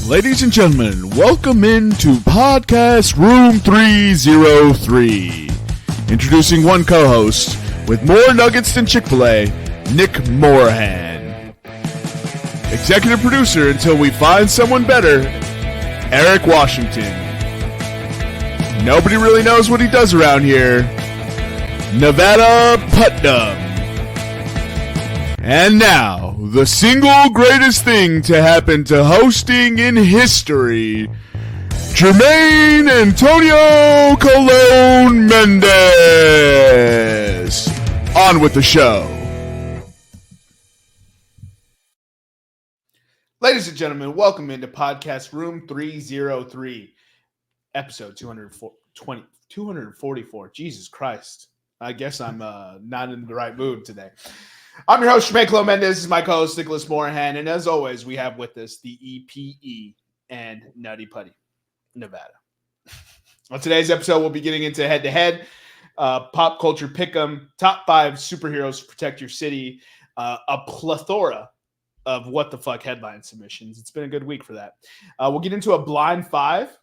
Ladies and gentlemen, welcome into Podcast Room 303. Introducing one co-host with more nuggets than Chick-fil-A, Nick Morahan. Executive producer until we find someone better, Eric Washington. Nobody really knows what he does around here, Nevada Putnam. And now, the single greatest thing to happen to hosting in history, Jermaine Antonio Colon Mendez. On with the show. Ladies and gentlemen, welcome into Podcast Room 303, episode 244. Jesus Christ. I guess I'm not in the right mood today. I'm your host, Jermaine Colon Mendez. This is my co-host, Nicholas Morahan. And as always, we have with us the EPE and Nutty Putty, Nevada. On today's episode, we'll be getting into head-to-head, pop culture pick'em, top 5 superheroes to protect your city, a plethora of what the fuck headline submissions. It's been a good week for that. We'll get into a blind 5.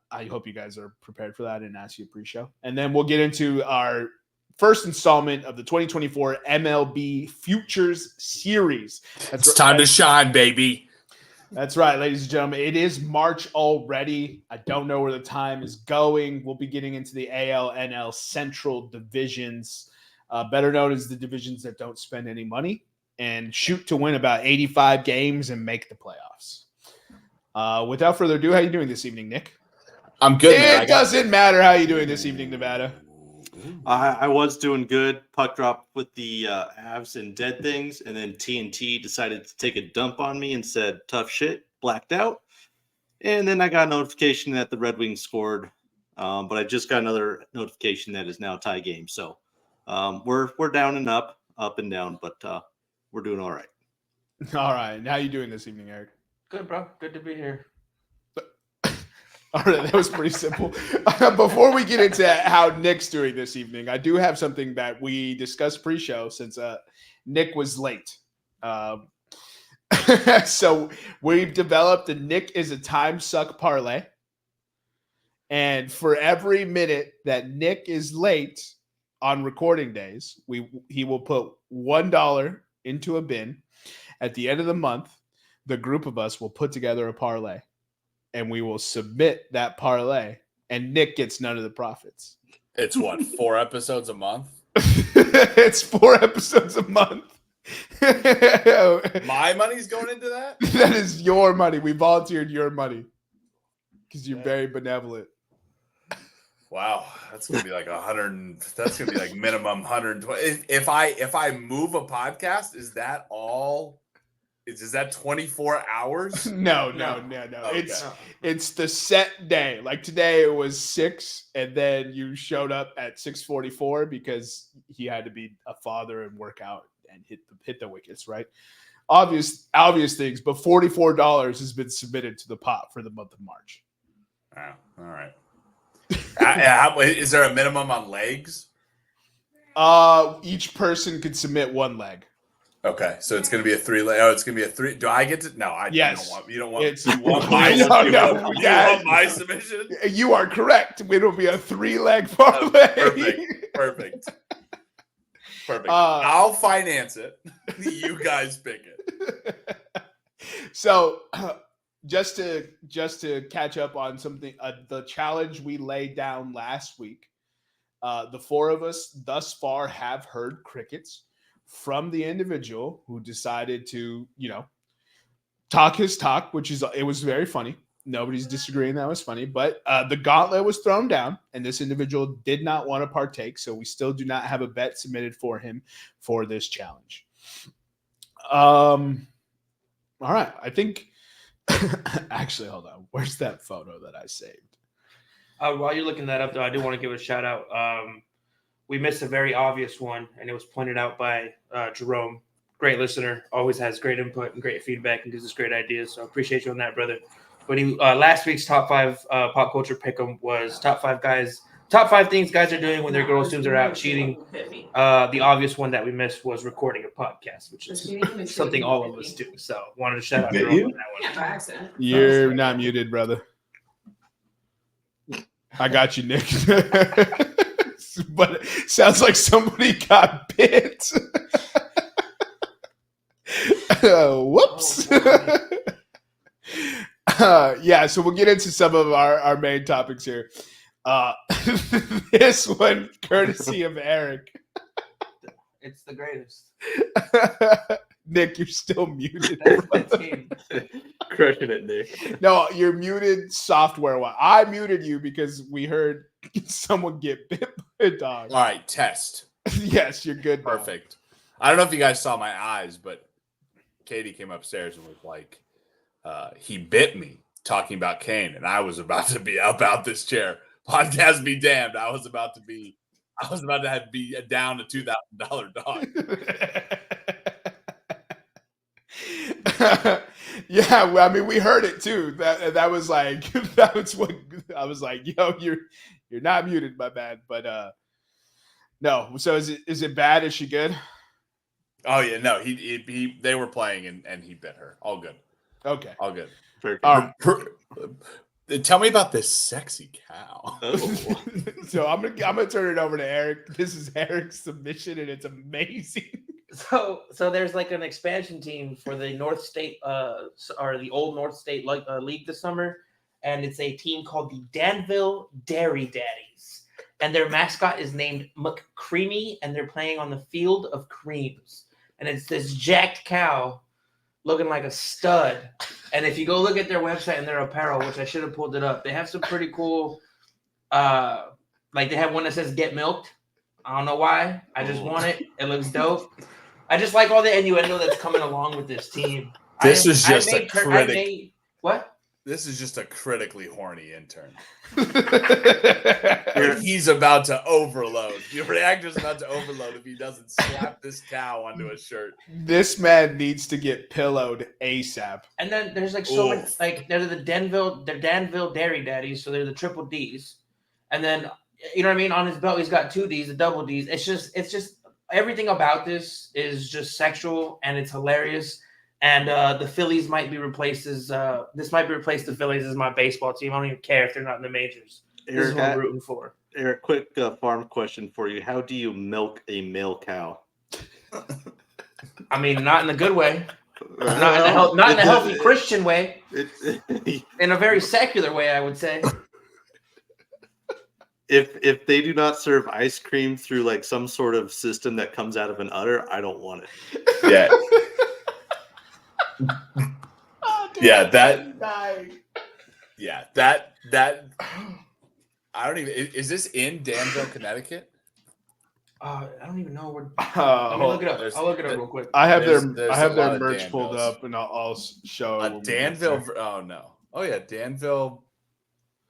I hope you guys are prepared for that. I didn't ask you a pre-show. And then we'll get into our first installment of the 2024 MLB Futures Series. It's time to shine, baby. That's right, ladies and gentlemen. It is March already. I don't know where the time is going. We'll be getting into the AL, NL Central divisions, better known as the divisions that don't spend any money and shoot to win about 85 games and make the playoffs. Without further ado, how are you doing this evening, Nick? I'm good, man. It doesn't matter how you're doing this evening, Nevada. I was doing good. Puck dropped with the Avs and dead things, and then TNT decided to take a dump on me and said, tough shit, blacked out. And then I got a notification that the Red Wings scored, but I just got another notification that is now a tie game. So we're down and up and down, but we're doing all right. All right. How you doing this evening, Eric? Good, bro. Good to be here. All right, that was pretty simple. Before we get into how Nick's doing this evening, I do have something that we discussed pre-show since Nick was late. So we've developed a Nick is a time suck parlay. And for every minute that Nick is late on recording days, he will put $1 into a bin. At the end of the month, the group of us will put together a parlay. And we will submit that parlay, and Nick gets none of the profits. It's what, 4 episodes a month? It's 4 episodes a month. My money's going into that? That is your money. We volunteered your money because you're very benevolent. Wow, that's gonna be like 100. That's gonna be like minimum 120. If I move a podcast, is that all? Is that 24 hours? No. Okay. It's the set day. Like today it was 6, and then you showed up at 6:44 because he had to be a father and work out and hit the wickets, right? Obvious things, but $44 has been submitted to the pot for the month of March. Oh, all right. Is there a minimum on legs? Each person could submit 1 leg. Okay, so it's going to be a 3 leg. Oh, it's going to be a 3. Do I get to? No, yes. You don't want. You want my submission? You are correct. It'll be a 3-leg parlay. Perfect. I'll finance it. You guys pick it. So, just to catch up on something, the challenge we laid down last week. The 4 of us thus far have heard crickets from the individual who decided to, talk his talk, it was very funny. Nobody's disagreeing that was funny, but the gauntlet was thrown down, and this individual did not want to partake, so we still do not have a bet submitted for him for this challenge. All right, I think actually, hold on. Where's that photo that I saved? While you're looking that up, though, I do want to give a shout out. We missed a very obvious one, and it was pointed out by Jerome. Great listener, always has great input and great feedback and gives us great ideas. So I appreciate you on that, brother. But last week's top 5 pop culture pick'em was top 5 guys top 5 things guys are doing when their girls' teams are out cheating. The obvious one that we missed was recording a podcast, which is something all of us do. So wanted to shout out Jerome on that one. Yeah, by accident. You're not muted, brother. I got you, Nick. But it sounds like somebody got bit. Whoops. Yeah, so we'll get into some of our main topics here. This one, courtesy of Eric. It's the greatest. Nick, you're still muted. That's the team. Crushing it, Nick. No, you're muted software-wise. I muted you because we heard someone get bit by a dog. All right, test. Yes, you're good. now. Perfect. I don't know if you guys saw my eyes, but Katie came upstairs and was like, he bit me talking about Kane, and I was about to be about this chair. Podcast be damned. I was about to be down a $2,000 dog. Yeah, well, I mean, we heard it too. That was like that was what I was like. Yo, you're not muted, my bad. But no. So is it bad? Is she good? Oh yeah, no. He they were playing and he bit her. All good. Okay. All good. Tell me about this sexy cow. Oh. So I'm gonna turn it over to Eric. This is Eric's submission, and it's amazing. So there's like an expansion team for the North State or the old North State league this summer, and it's a team called the Danville Dairy Daddies, and their mascot is named McCreamy, and they're playing on the Field of Creams, and it's this jacked cow looking like a stud. And if you go look at their website and their apparel, which I should have pulled it up, they have some pretty cool like they have one that says "Get Milked." I don't know why. I just want it. It looks dope. I just like all the innuendo that's coming along with this team. This is just What? This is just a critically horny intern. He's about to overload. Your reactor's about to overload if he doesn't slap this cow onto his shirt. This man needs to get pillowed ASAP. And then there's like so many, like they're the Danville Dairy Daddies, so they're the triple D's. And then you know what I mean? On his belt, he's got 2 D's, the double D's. It's just everything about this is just sexual and it's hilarious. And the Phillies might be replaced as the Phillies as my baseball team. I don't even care if they're not in the majors. This is what I'm rooting for. Eric, quick farm question for you. How do you milk a male cow? I mean, not in a good way. Not in a healthy Christian way. In a very secular way, I would say. If they do not serve ice cream through like some sort of system that comes out of an udder, I don't want it. Yeah. Oh, dude, Yeah, that I don't even is this in Danville, Connecticut? I don't even know where. I'll Look it up. I'll look it up real quick. I have There's their a lot of merch pulled Danvilles. up, and I'll show A Danville. Oh no. Oh yeah, Danville,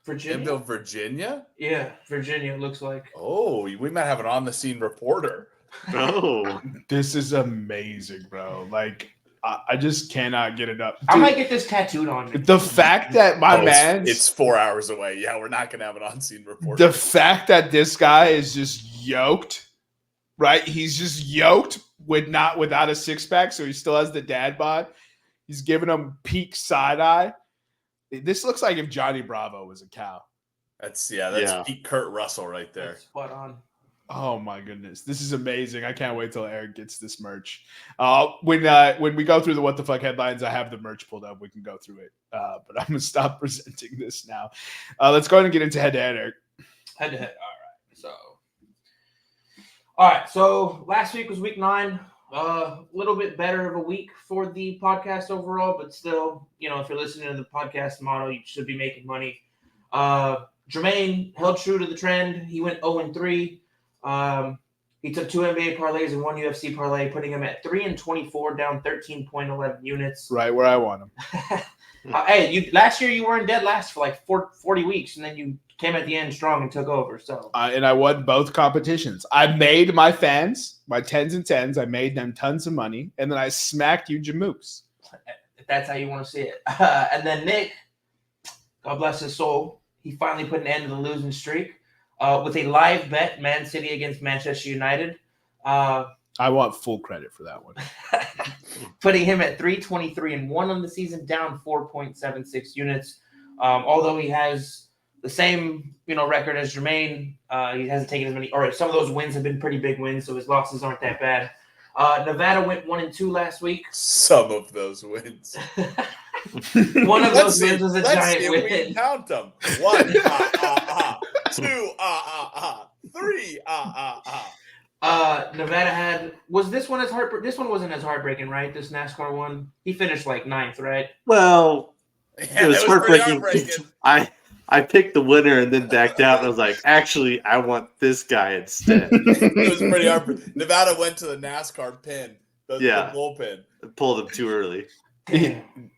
Virginia. Virginia. Yeah, Virginia. It looks like. Oh, we might have an on-the-scene reporter. Oh, This is amazing, bro. Like I just cannot get it up. I Dude, might get this tattooed on me. the fact that my man, it's 4 hours away. Yeah, we're not gonna have an on-scene reporter. the fact that this guy is just yoked, right? He's just yoked without a 6-pack, so he still has the dad bod. He's giving him peak side eye. This looks like if Johnny Bravo was a cow. That's Yeah. Pete Kurt Russell right there. That's spot on. Oh my goodness, this is amazing! I can't wait till Eric gets this merch. When we go through the what the fuck headlines, I have the merch pulled up. We can go through it, but I'm gonna stop presenting this now. Let's go ahead and get into head to head, Eric. Head to head. All right. So last week was week 9. A little bit better of a week for the podcast overall, but still, if you're listening to the podcast model, you should be making money. Jermaine held true to the trend. He went 0-3. He took 2 NBA parlays and 1 UFC parlay, putting him at 3-24, down 13.11 units. Right where I want him. Hey, last year you weren't dead last for like 40 weeks, and then you came at the end strong and took over. So And I won both competitions. I made my fans, my 10s and 10s. I made them tons of money, and then I smacked you jamooks. if that's how you want to see it. And then Nick, God bless his soul, he finally put an end to the losing streak. with a live bet, Man City against Manchester United. I want full credit for that one. Putting him at 323-1 on the season, down 4.76 units. Although he has the same record as Jermaine, he hasn't taken as many. Or some of those wins have been pretty big wins, so his losses aren't that bad. Nevada went 1-2 last week. Some of those wins. One of those wins was a giant see win. If we can count them. 1, 2, 3, Nevada had this one this one wasn't as heartbreaking, right? This NASCAR one, he finished like 9th, right? Well, Yeah, it was pretty heartbreaking. I picked the winner and then backed out. And I was like, actually, I want this guy instead. It was pretty heartbreaking. Nevada went to the NASCAR pin, the bullpen. Pulled him too early.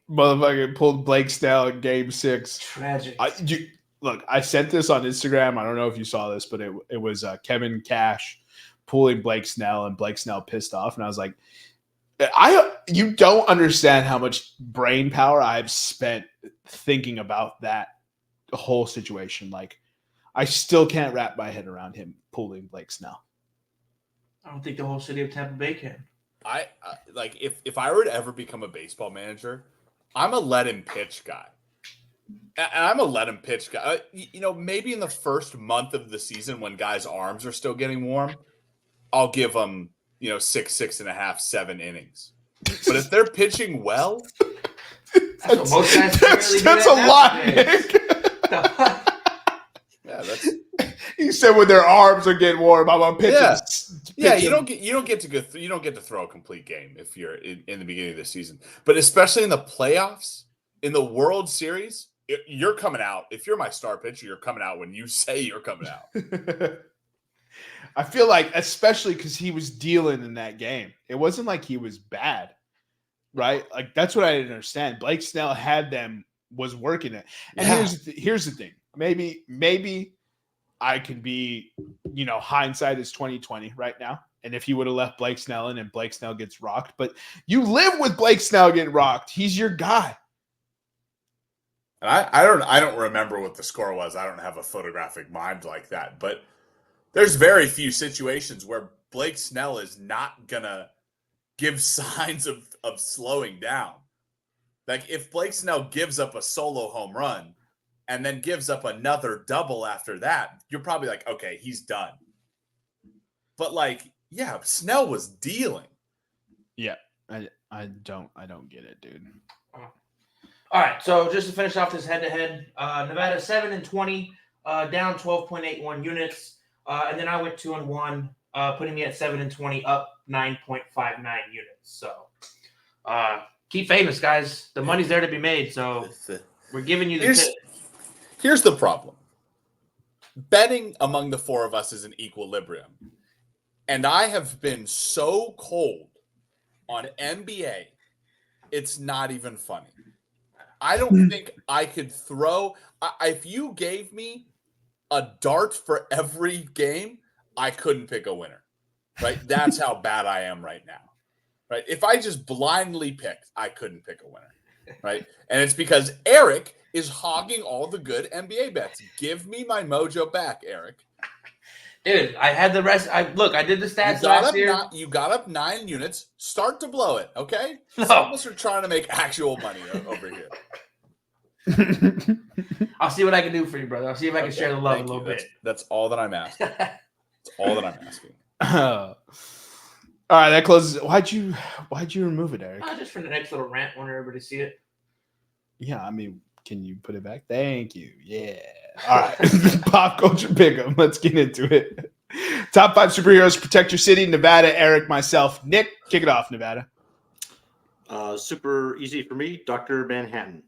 Motherfucker pulled Blake Snell in Game 6. Tragic. Look, I sent this on Instagram. I don't know if you saw this, but it was Kevin Cash pulling Blake Snell, and Blake Snell pissed off. And I was like, you don't understand how much brain power I've spent thinking about that whole situation. Like, I still can't wrap my head around him pulling Blake Snell. I don't think the whole city of Tampa Bay can. I like if I were to ever become a baseball manager, I'm a let him pitch guy. And I'm a let him pitch guy. Maybe in the first month of the season when guys' arms are still getting warm, I'll give them, 6.5, 7 innings. But if they're pitching well, that's a lot, Nick. Yeah, that's. He said when their arms are getting warm, I'm on pitching. Yeah, you don't get to throw a complete game if you're in the beginning of the season. But especially in the playoffs, in the World Series, you're coming out. If you're my star pitcher, you're coming out when you say you're coming out. I feel like, especially because he was dealing in that game, it wasn't like he was bad, right? Like, that's what I didn't understand. Blake Snell was working it. And here's the thing. Maybe I can be, hindsight is 2020 right now. And if you would have left Blake Snell in and Blake Snell gets rocked, but you live with Blake Snell getting rocked. He's your guy. And I don't remember what the score was. I don't have a photographic mind like that. But there's very few situations where Blake Snell is not gonna give signs of slowing down. Like, if Blake Snell gives up a solo home run and then gives up another double after that, you're probably like, okay, he's done. But Snell was dealing. Yeah, I don't get it, dude. All right, so just to finish off this head-to-head, Nevada 7-20, down 12.81 units, and then I went 2-1, putting me at 7-20, up 9.59 units. So keep famous, guys. The money's there to be made, so we're giving you the tip. Here's the problem. Betting among the four of us is an equilibrium. And I have been so cold on NBA, it's not even funny. I don't think I could throw. If you gave me a dart for every game, I couldn't pick a winner. Right? That's how bad I am right now. Right? If I just blindly picked, I couldn't pick a winner. Right? And it's because Eric is hogging all the good NBA bets. Give me my mojo back, Eric. Dude, I had the rest. I did the stats last year. You got up 9 units. Start to blow it, okay? No. Some of us are trying to make actual money over here. I'll see what I can do for you, brother. I'll see if I can share the love a little bit. That's all that I'm asking. That's all that I'm asking. All right, that closes. Why'd you remove it, Eric? Just for the next little rant, want everybody to see it. Yeah, I mean, can you put it back? Thank you. Yeah. All right. Pop culture pick'em. Let's get into it. Top 5 superheroes protect your city. Nevada, Eric, myself, Nick. Kick it off, Nevada. Super easy for me. Dr. Manhattan.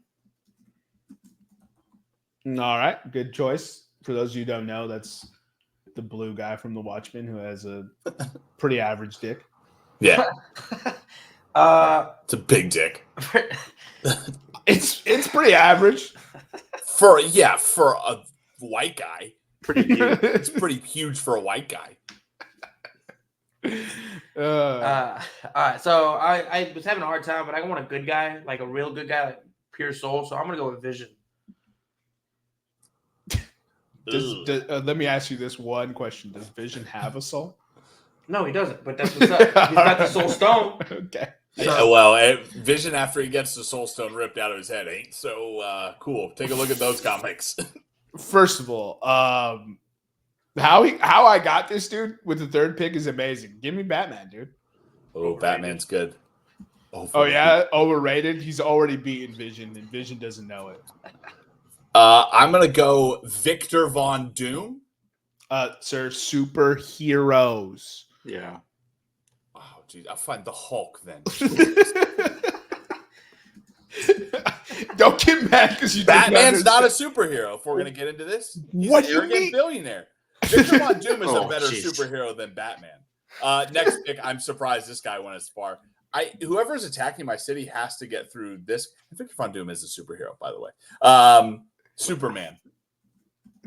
All right. Good choice. For those of you who don't know, that's the blue guy from The Watchmen who has a pretty average dick. Yeah. It's a big dick. It's pretty average. For a white guy. Pretty huge. It's pretty huge for a white guy. All right, so I was having a hard time, but I want a good guy, like a real good guy, like pure soul. So I'm gonna go with Vision. Let me ask you this one question: does Vision have a soul? No, he doesn't. But that's what's up. He's got the Soul Stone. Okay. Yeah, well, Vision after he gets the Soul Stone ripped out of his head ain't so cool. Take a look at those comics. First of all, how I got this dude with the third pick is amazing. Give me Batman, dude. Oh, Batman's good. Oh yeah, overrated. He's already beaten Vision, and Vision doesn't know it. I'm gonna go Victor Von Doom. Sir, superheroes. Yeah. Oh, geez, I'll find the Hulk then. Don't get mad because you. Batman's not a superhero. If we're gonna get into this, he's What an do you arrogant mean? billionaire. Victor Von Doom is a better jeez. superhero than Batman. Next pick, I'm surprised this guy went as far. Whoever's attacking my city has to get through this. Victor Von Doom is a superhero, by the way. Superman.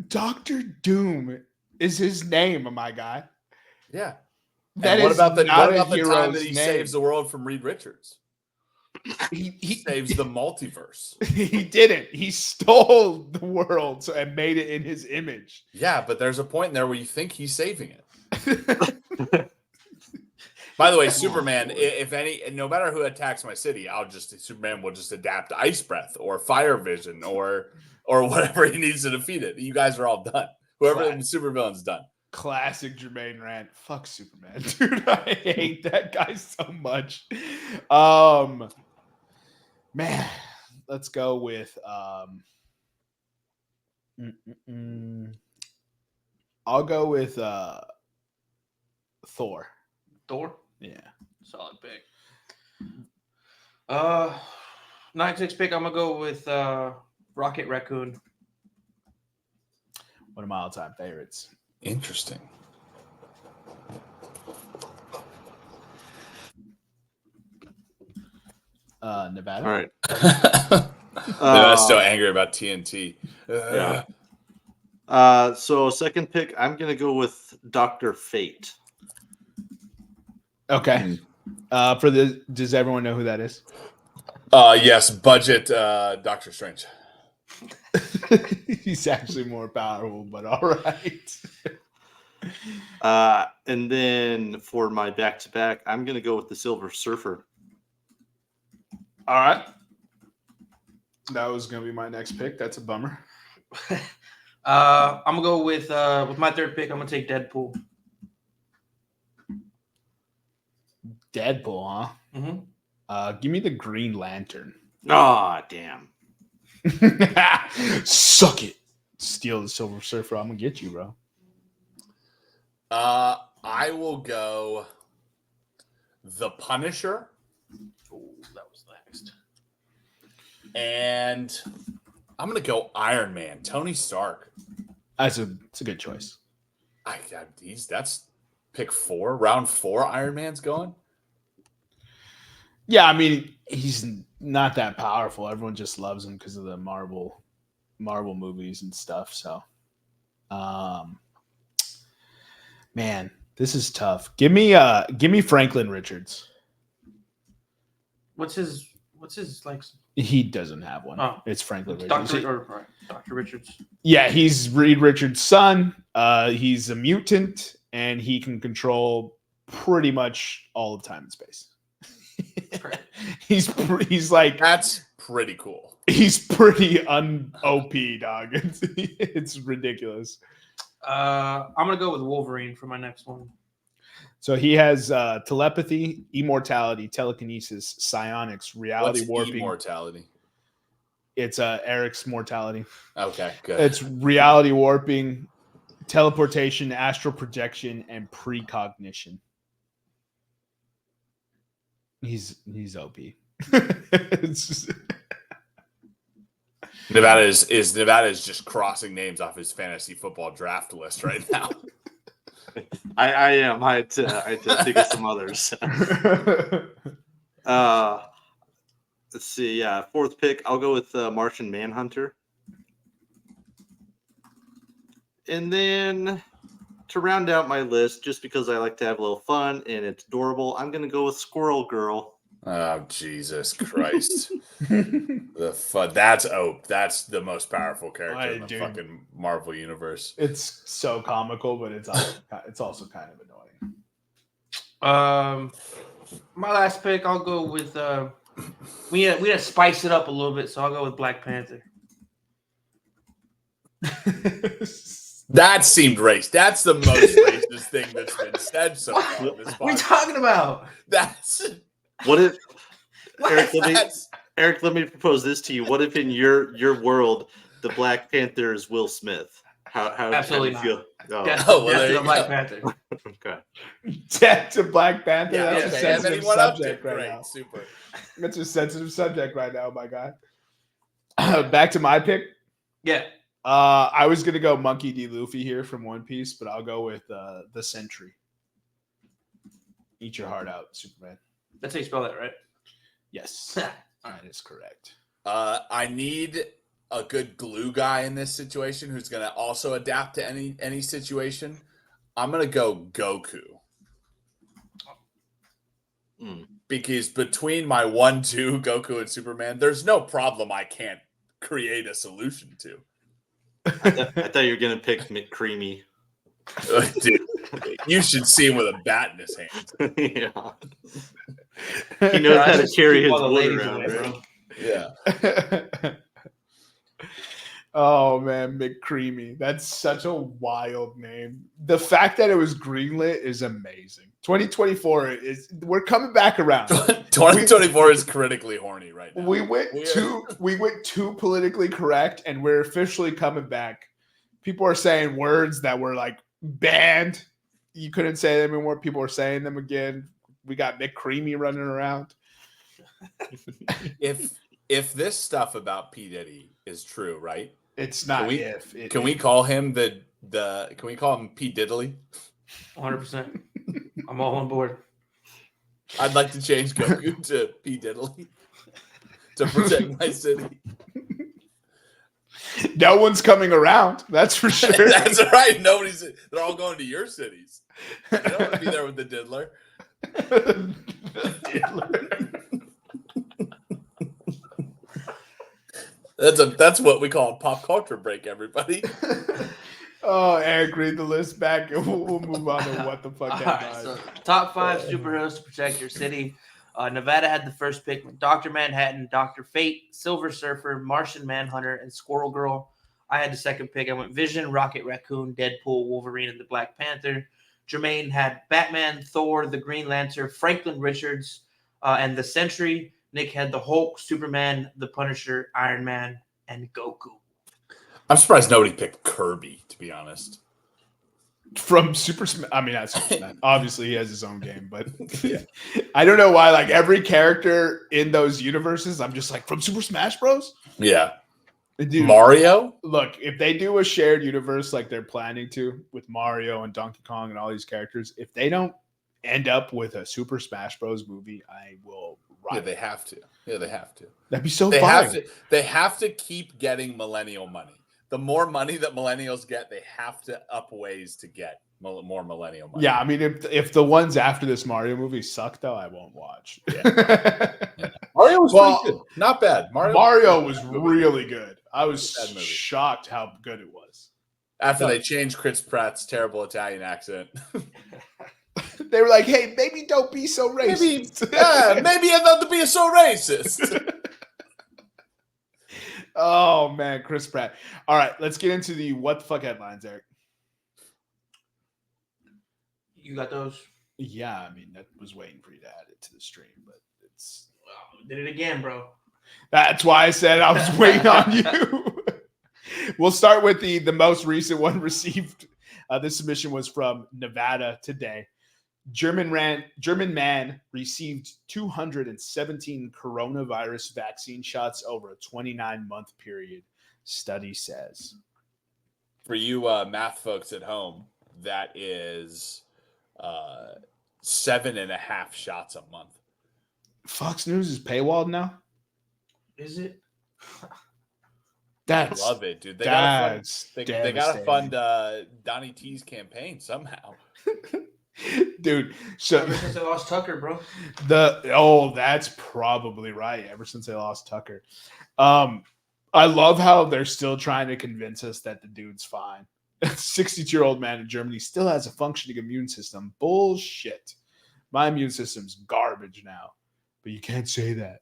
Dr. Doom is his name, my guy. Yeah. That What is about the not a time that hero's he name. saves the world from Reed Richards? He Saves the multiverse. he didn't. He stole the world and made it in his image. Yeah, but there's a point in there where you think he's saving it. By the way, Superman, no matter who attacks my city, Superman will just adapt Ice Breath or Fire Vision or whatever he needs to defeat it. You guys are all done. Whoever the supervillain's done. Classic Jermaine rant. Fuck Superman, dude. I hate that guy so much. Man, let's go with I'll go with Thor. Thor. Yeah. Solid pick. 96 pick. I'm gonna go with Rocket Raccoon. One of my all-time favorites. Interesting. Nevada. All right. I'm still angry about TNT. Yeah. So second pick, I'm gonna go with Dr. Fate. Okay. Does everyone know who that is? Yes, budget Doctor Strange. He's actually more powerful, but all right. And then for my back-to-back, I'm gonna go with the Silver Surfer. All right. That was gonna be my next pick. That's a bummer. I'm gonna go with my third pick. I'm gonna take Deadpool. Deadpool, huh? Mm-hmm. Give me the Green Lantern. Ah, damn. Suck it. Steal the Silver Surfer. I'm gonna get you, bro. I will go the Punisher. Oh, that was next. And I'm gonna go Iron Man, Tony Stark. It's a good choice. That's pick 4, round 4. Iron Man's going. Yeah, I mean, he's not that powerful. Everyone just loves him because of the Marvel movies and stuff. So, man, this is tough. Give me Franklin Richards. What's his like? He doesn't have one. Oh. It's Franklin Richards. Dr. Richards. Yeah, he's Reed Richards' son. He's a mutant, and he can control pretty much all of time and space. he's like, That's pretty cool. he's pretty OP, dog. It's ridiculous. I'm gonna go with Wolverine for my next one. So he has telepathy, immortality, telekinesis, psionics, reality What's warping. immortality? It's Eric's mortality. Okay, good. It's reality warping, teleportation, astral projection, and precognition. He's OP. Nevada is just crossing names off his fantasy football draft list right now. I am. I had to think of some others. Let's see. Yeah, fourth pick. I'll go with Martian Manhunter. And then to round out my list, just because I like to have a little fun and it's adorable, I'm going to go with Squirrel Girl. Oh, Jesus Christ. That's Ope. That's the most powerful character in the Dude. fucking Marvel universe. It's so comical, but it's also kind of annoying. My last pick, I'll go with we had to spice it up a little bit, so I'll go with Black Panther. That seemed racist. That's the most racist thing that's been said so far. On this What are you podcast. talking about? That's What if Eric? that's Eric, let me propose this to you. What if in your world the Black Panther is Will Smith? How Absolutely how do you feel? Death, Oh, well, death there to you the Black go. Panther. Okay. Death to Black Panther. yeah. That's a Okay. And then he sensitive went up to subject right great, now. super. That's a sensitive subject right now, my guy. Back to my pick. Yeah. I was gonna go Monkey D. Luffy here from One Piece, but I'll go with the Sentry. Eat your heart out, Superman. That's how you spell that, right? Yes, that is correct. I need a good glue guy in this situation who's going to also adapt to any situation. I'm going to go Goku. Because between my 1-2 Goku and Superman, there's no problem I can't create a solution to. I thought you were gonna pick McCreamy. Dude, you should see him with a bat in his hand. Yeah. He knows how to carry his Keep all the wood ladies around, away, right? Yeah. Oh man, McCreamy. That's such a wild name. The fact that it was greenlit is amazing. 2024 we're coming back around. 2024 is critically horny right now. We went too politically correct, and we're officially coming back. People are saying words that were like banned. You couldn't say them anymore. People are saying them again. We got McCreamy running around. If this stuff about P. Diddy is true, right? It's not Can we call him can we call him P. Diddley? 100%. I'm all on board. I'd like to change Goku to P. Diddley to protect my city. No one's coming around. That's for sure. That's right. They're all going to your cities. I don't want to be there with the diddler. That's what we call a pop culture break, everybody. Oh, Eric, read the list back, and we'll move on to what the fuck headlines. So top 5 superheroes to protect your city. Nevada had the first pick with Dr. Manhattan, Dr. Fate, Silver Surfer, Martian Manhunter, and Squirrel Girl. I had the second pick. I went Vision, Rocket Raccoon, Deadpool, Wolverine, and the Black Panther. Jermaine had Batman, Thor, the Green Lantern, Franklin Richards, and the Sentry. Nick had the Hulk, Superman, the Punisher, Iron Man, and Goku. I'm surprised nobody picked Kirby, to be honest. From not Super Smash. Obviously, he has his own game, but I don't know why. Like every character in those universes, I'm just like from Super Smash Bros. Yeah, Dude, Mario. Look, if they do a shared universe like they're planning to with Mario and Donkey Kong and all these characters, if they don't end up with a Super Smash Bros. Movie, I will. Yeah, they have to. That'd be so They fun. They have to keep getting millennial money. The more money that millennials get, they have to up ways to get more millennial money. Yeah, I mean, if the ones after this Mario movie suck, though, I won't watch. Yeah. Mario was pretty good. Not bad. Mario was really good. I was shocked how good it was. After they changed Chris Pratt's terrible Italian accent. They were like, hey, maybe don't be so racist. Maybe I thought to be so racist. Oh, man, Chris Pratt. All right, let's get into the what the fuck headlines, Eric. You got those? Yeah, I mean, that was waiting for you to add it to the stream, but it's... Well, did it again, bro. That's why I said I was waiting on you. We'll start with the most recent one received. This submission was from Nevada today. German man received 217 coronavirus vaccine shots over a 29-month period, study says. For you math folks at home, that is 7.5 shots a month. Fox News is paywalled now? Is it? I love it, dude. They gotta fund devastating. Donnie T's campaign somehow. Dude, so Ever since I lost Tucker, bro. that's probably right. Ever since they lost Tucker. I love how they're still trying to convince us that the dude's fine. 62-year-old man in Germany still has a functioning immune system. Bullshit. My immune system's garbage now. But you can't say that.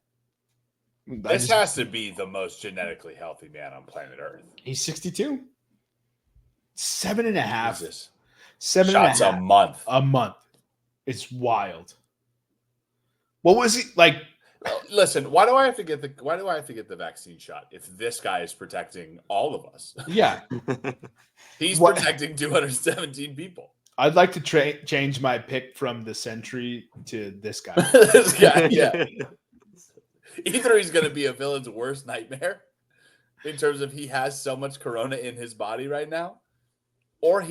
This has to be the most genetically healthy man on planet Earth. He's 62. 7.5. Jesus. 7.5 Shots a month. a month. It's wild. What was he like? Listen, why do I have to get the vaccine shot if this guy is protecting all of us? Yeah. He's What- protecting 217 people. I'd like to change my pick from the Sentry to this guy. This guy, yeah. Either he's going to be a villain's worst nightmare in terms of he has so much corona in his body right now, or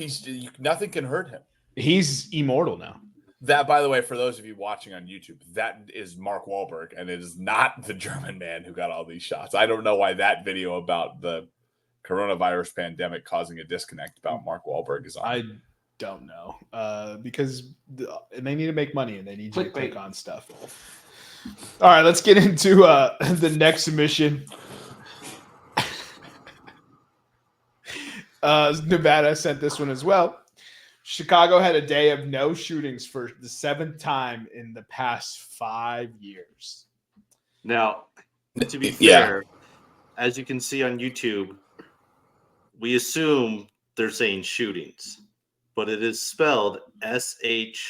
nothing can hurt him. He's immortal now. That, by the way, for those of you watching on YouTube, that is Mark Wahlberg, and it is not the German man who got all these shots. I don't know why that video about the coronavirus pandemic causing a disconnect about Mark Wahlberg is on. I don't know because they need to make money and they need you to click on stuff. All right, let's get into the next submission. Nevada sent this one as well. Chicago had a day of no shootings for the 7th time in the past 5 years. Now, to be fair, as you can see on YouTube, we assume they're saying shootings, but it is spelled SH***TINGS.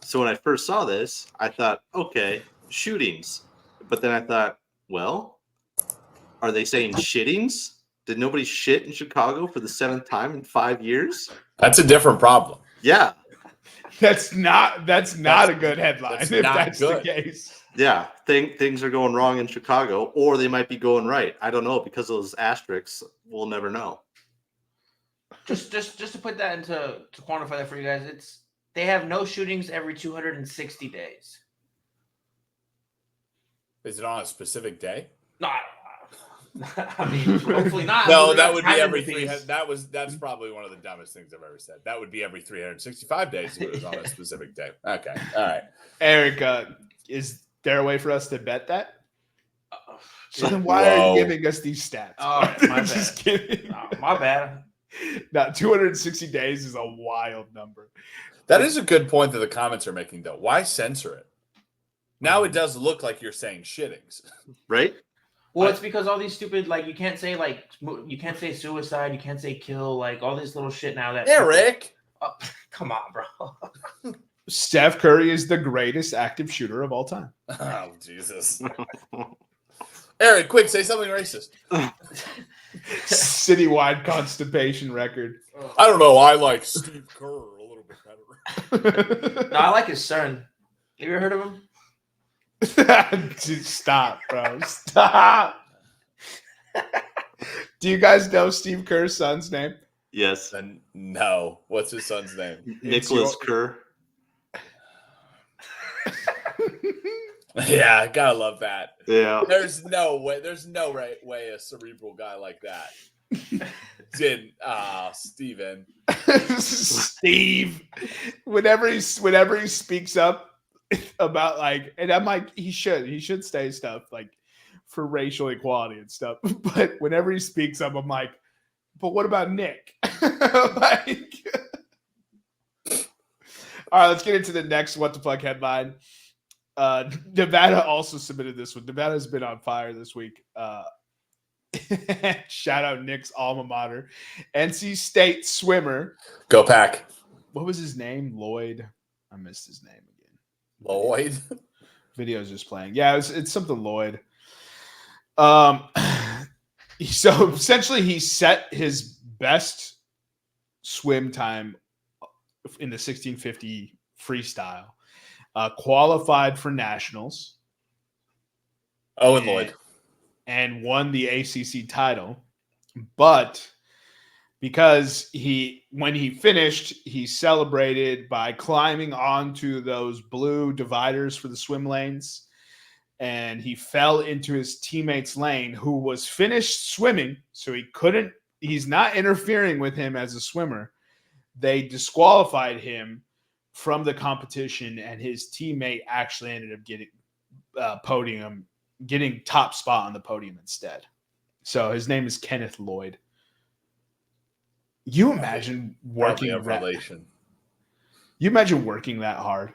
So when I first saw this, I thought, okay, shootings. But then I thought, well, are they saying shittings? Did nobody shit in Chicago for the 7th time in 5 years? That's a different problem. Yeah. That's not a good headline if that's good. the case. Yeah, things are going wrong in Chicago, or they might be going right. I don't know, because of those asterisks, we'll never know. Just to put that to quantify that for you guys, they have no shootings every 260 days. Is it on a specific day? No, I mean, hopefully not. No, that would be every three. 300. That's probably one of the dumbest things I've ever said. That would be every 365 days if it was on a specific day. Okay, all right. Eric, is there a way for us to bet that? So then why are you giving us these stats? All right, my bad. Just kidding. No, my bad. Now, 260 days is a wild number. That is a good point that the comments are making, though. Why censor it? Now it does look like you're saying shittings. Right? Well, it's because all these stupid, you can't say suicide, you can't say kill, all this little shit now that Eric! Come on, bro. Steph Curry is the greatest active shooter of all time. Oh, Jesus. Eric, quick, say something racist. Citywide constipation record. I don't know. I like Steve Kerr a little bit better. No, I like his son. Have you ever heard of him? Dude, stop, bro. Stop. Do you guys know Steve Kerr's son's name? Yes. No. What's his son's name? Nicholas Kerr. Yeah, I gotta love that. Yeah. There's no way a cerebral guy like that did. Steven. Steve. Whenever he speaks up about and I'm like, he should say stuff for racial equality and stuff. But whenever he speaks up, I'm like, but what about Nick? All right, let's get into the next what the fuck headline. Nevada also submitted this one. Nevada's been on fire this week. Shout out Nick's alma mater. NC State swimmer. Go Pack. What was his name? Lloyd. I missed his name again. Lloyd. Video's just playing. Yeah, it's something Lloyd. So essentially he set his best swim time in the 1650 freestyle. Qualified for nationals. Owen Lloyd. And won the ACC title. But because when he finished, he celebrated by climbing onto those blue dividers for the swim lanes. And he fell into his teammate's lane, who was finished swimming. So he couldn't he's not interfering with him as a swimmer. They disqualified him from the competition, and his teammate actually ended up getting top spot on the podium instead. So his name is Kenneth Lloyd. You imagine working You imagine working that hard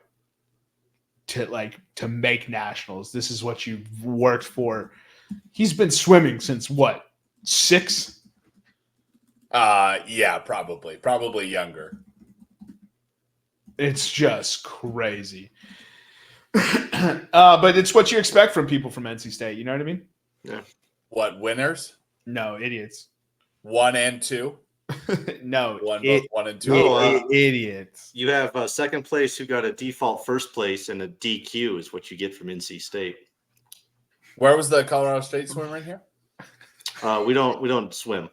to make nationals. This is what you've worked for. He's been swimming since what? 6? Yeah, probably younger. It's just crazy. But it's what you expect from people from NC State. You know what I mean? Yeah. What, winners? No, idiots. 1 and 2? No, Both 1 and 2. No, idiots. You have second place who got a default first place, and a DQ is what you get from NC State. Where was the Colorado State swim right here? We don't swim.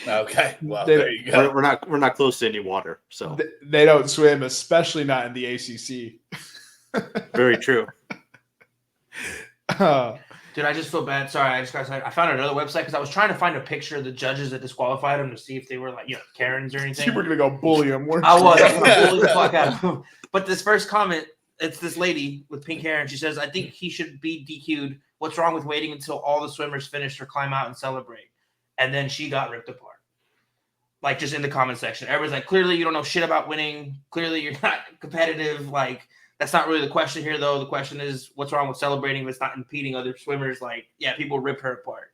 Okay, well, They- there you go. We're not close to any water, so They don't swim, especially not in the ACC. very true. Dude, I just feel bad. Sorry, I found another website because I was trying to find a picture of the judges that disqualified them to see if they were like, Karens or anything. You were gonna go bully him. weren't I you? was. I was gonna bully the fuck out of him. But this first comment, it's this lady with pink hair, and she says, "I think he should be DQ'd. What's wrong with waiting until all the swimmers finish or climb out and celebrate?" And then she got ripped apart. Like, just in the comment section. Everyone's like, clearly you don't know shit about winning. Clearly you're not competitive. Like, that's not really the question here, though. The question is, what's wrong with celebrating if it's not impeding other swimmers? Like, yeah, people rip her apart.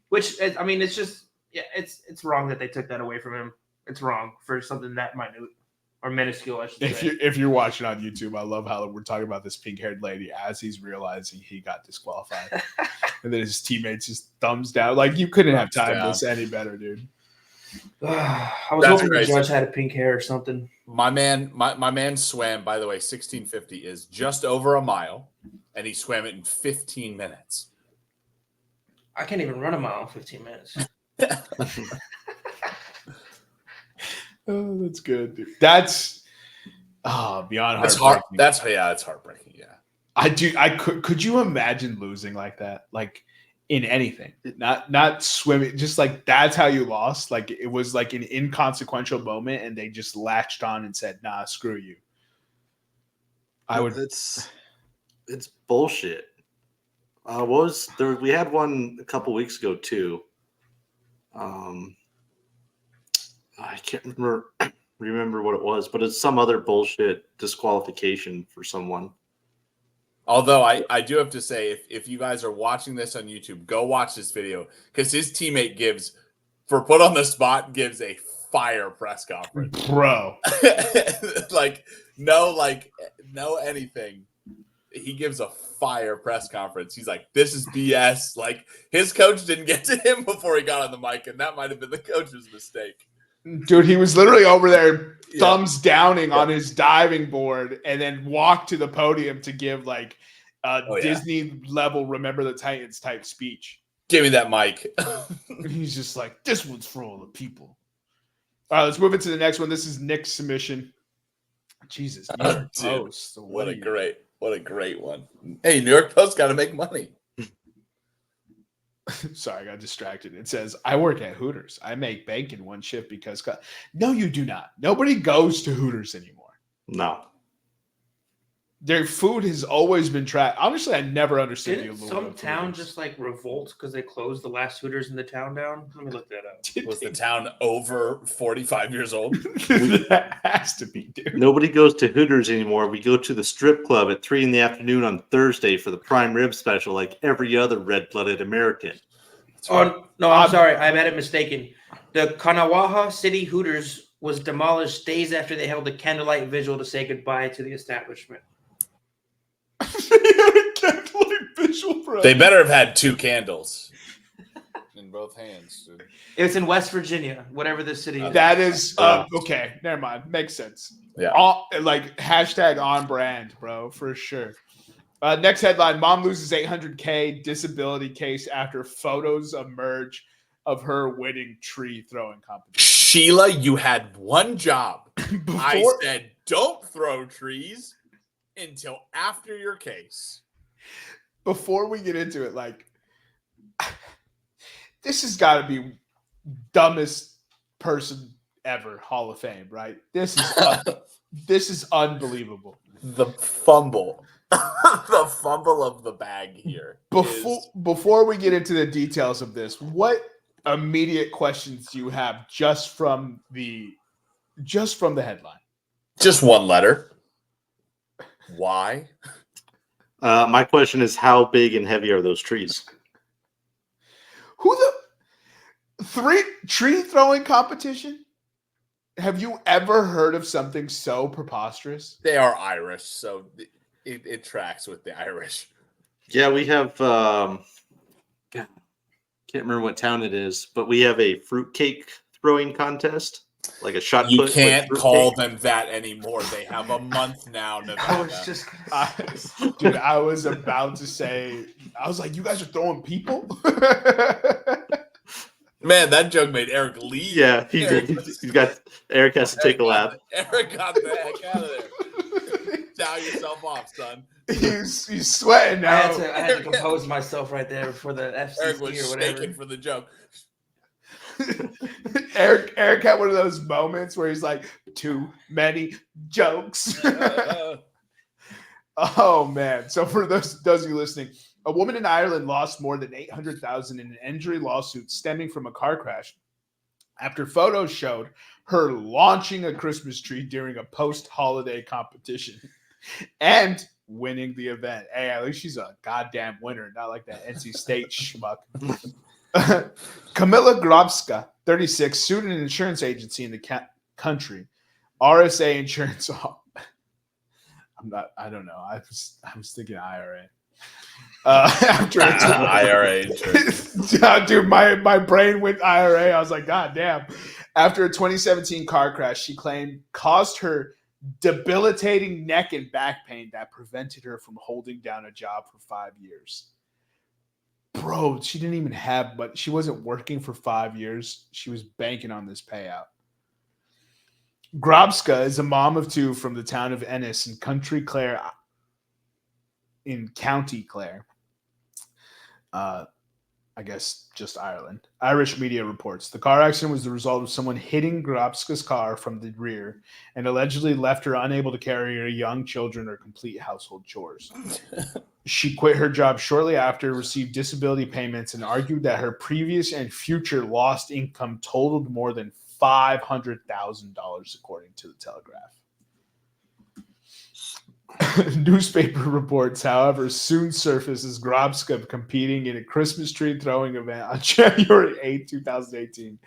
Which, I mean, it's just, yeah, it's wrong that they took that away from him. It's wrong for something that minute or minuscule, I should say. If you're watching on YouTube, I love how we're talking about this pink-haired lady as he's realizing he got disqualified. And then his teammates just thumbs down. Like, you couldn't have timed this any better, dude. I was hoping the judge had a pink hair or something. My man swam, by the way, 1650 is just over a mile, and he swam it in 15 minutes. I can't even run a mile in 15 minutes. Oh, that's good, dude. That's beyond That's hard. heartbreaking. It's heartbreaking. Yeah. Could you imagine losing like that? Like, in anything, not swimming, just like that's how you lost. Like, it was like an inconsequential moment, and they just latched on and said, "Nah, screw you." It's bullshit. We had one a couple weeks ago too. I can't remember what it was, but it's some other bullshit disqualification for someone. Although I do have to say, if you guys are watching this on YouTube, go watch this video, because his teammate gives a fire press conference. Bro. No anything. He gives a fire press conference. He's like, this is BS. Like, his coach didn't get to him before he got on the mic, and that might have been the coach's mistake. Dude, he was literally over there thumbs downing on his diving board, and then walked to the podium to give like a Disney level Remember the Titans type speech. Give me that mic. He's just like, this one's for all the people. All right, let's move into the next one. This is Nick's submission. Jesus, New York Post. What a great one. Hey, New York Post got to make money. Sorry, I got distracted. It says, I work at Hooters. I make bank in one shift because... No, you do not. Nobody goes to Hooters anymore. No. Their food has always been trash. Honestly, I never understood Didn't some town just like revolt because they closed the last Hooters in the town down? Let me look that up. Was the town over 45 years old? That has to be, dude. Nobody goes to Hooters anymore. We go to the strip club at 3 p.m. on Thursday for the prime rib special, like every other red-blooded American. Oh, no, I'm sorry. I had it mistaken. The Kanawha City Hooters was demolished days after they held a candlelight vigil to say goodbye to the establishment. They better have had 2 candles in both hands, dude. It's in West Virginia, whatever the city is. That is okay. Never mind. Makes sense. Yeah. Hashtag on brand, bro, for sure. Next headline: Mom loses $800K disability case after photos emerge of her winning tree throwing competition. Sheila, you had one job. I said, don't throw trees until after your case. Before we get into it, like, this has got to be dumbest person ever Hall of Fame, right? This is unbelievable. The fumble. The fumble of the bag here. Before we get into the details of this, what immediate questions do you have just from the headline? Just one letter. Why? My question is, how big and heavy are those trees? Who the tree throwing competition? Have you ever heard of something so preposterous? They are Irish, so it tracks with the Irish. Yeah, we have. God, can't remember what town it is, but we have a fruitcake throwing contest, like a shot. You put, can't like call them that anymore. They have a month now. Nevada. Dude, I was about to say, I was like, you guys are throwing people? Man, that joke made Eric leave. Yeah, he did. Eric has to take a lap. Eric got the heck out of there. Down yourself off, son. He's sweating now. I had to compose myself right there before the FCC Eric was or whatever. shaking for the joke. Eric had one of those moments where he's like, too many jokes. Oh man. So for those of you listening, a woman in Ireland lost more than $800,000 in an injury lawsuit stemming from a car crash after photos showed her launching a Christmas tree during a post-holiday competition and winning the event. Hey, at least she's a goddamn winner, not like that NC State schmuck. Kamila Grobska, 36, sued an insurance agency in the country. RSA Insurance. I don't know. I was thinking IRA. After IRA insurance. Dude, my brain went IRA. I was like, God damn. After a 2017 car crash, she claimed caused her debilitating neck and back pain that prevented her from holding down a job for 5 years. Bro, she didn't even have, but she wasn't working for 5 years. She was banking on this payout. Grobska is a mom of two from the town of Ennis in County Clare. I guess just Ireland. Irish media reports the car accident was the result of someone hitting Grobska's car from the rear and allegedly left her unable to carry her young children or complete household chores. She quit her job shortly after, received disability payments, and argued that her previous and future lost income totaled more than $500,000, according to the Telegraph. Newspaper reports, however, soon surfaced as Grobska competing in a Christmas tree throwing event on January 8, 2018,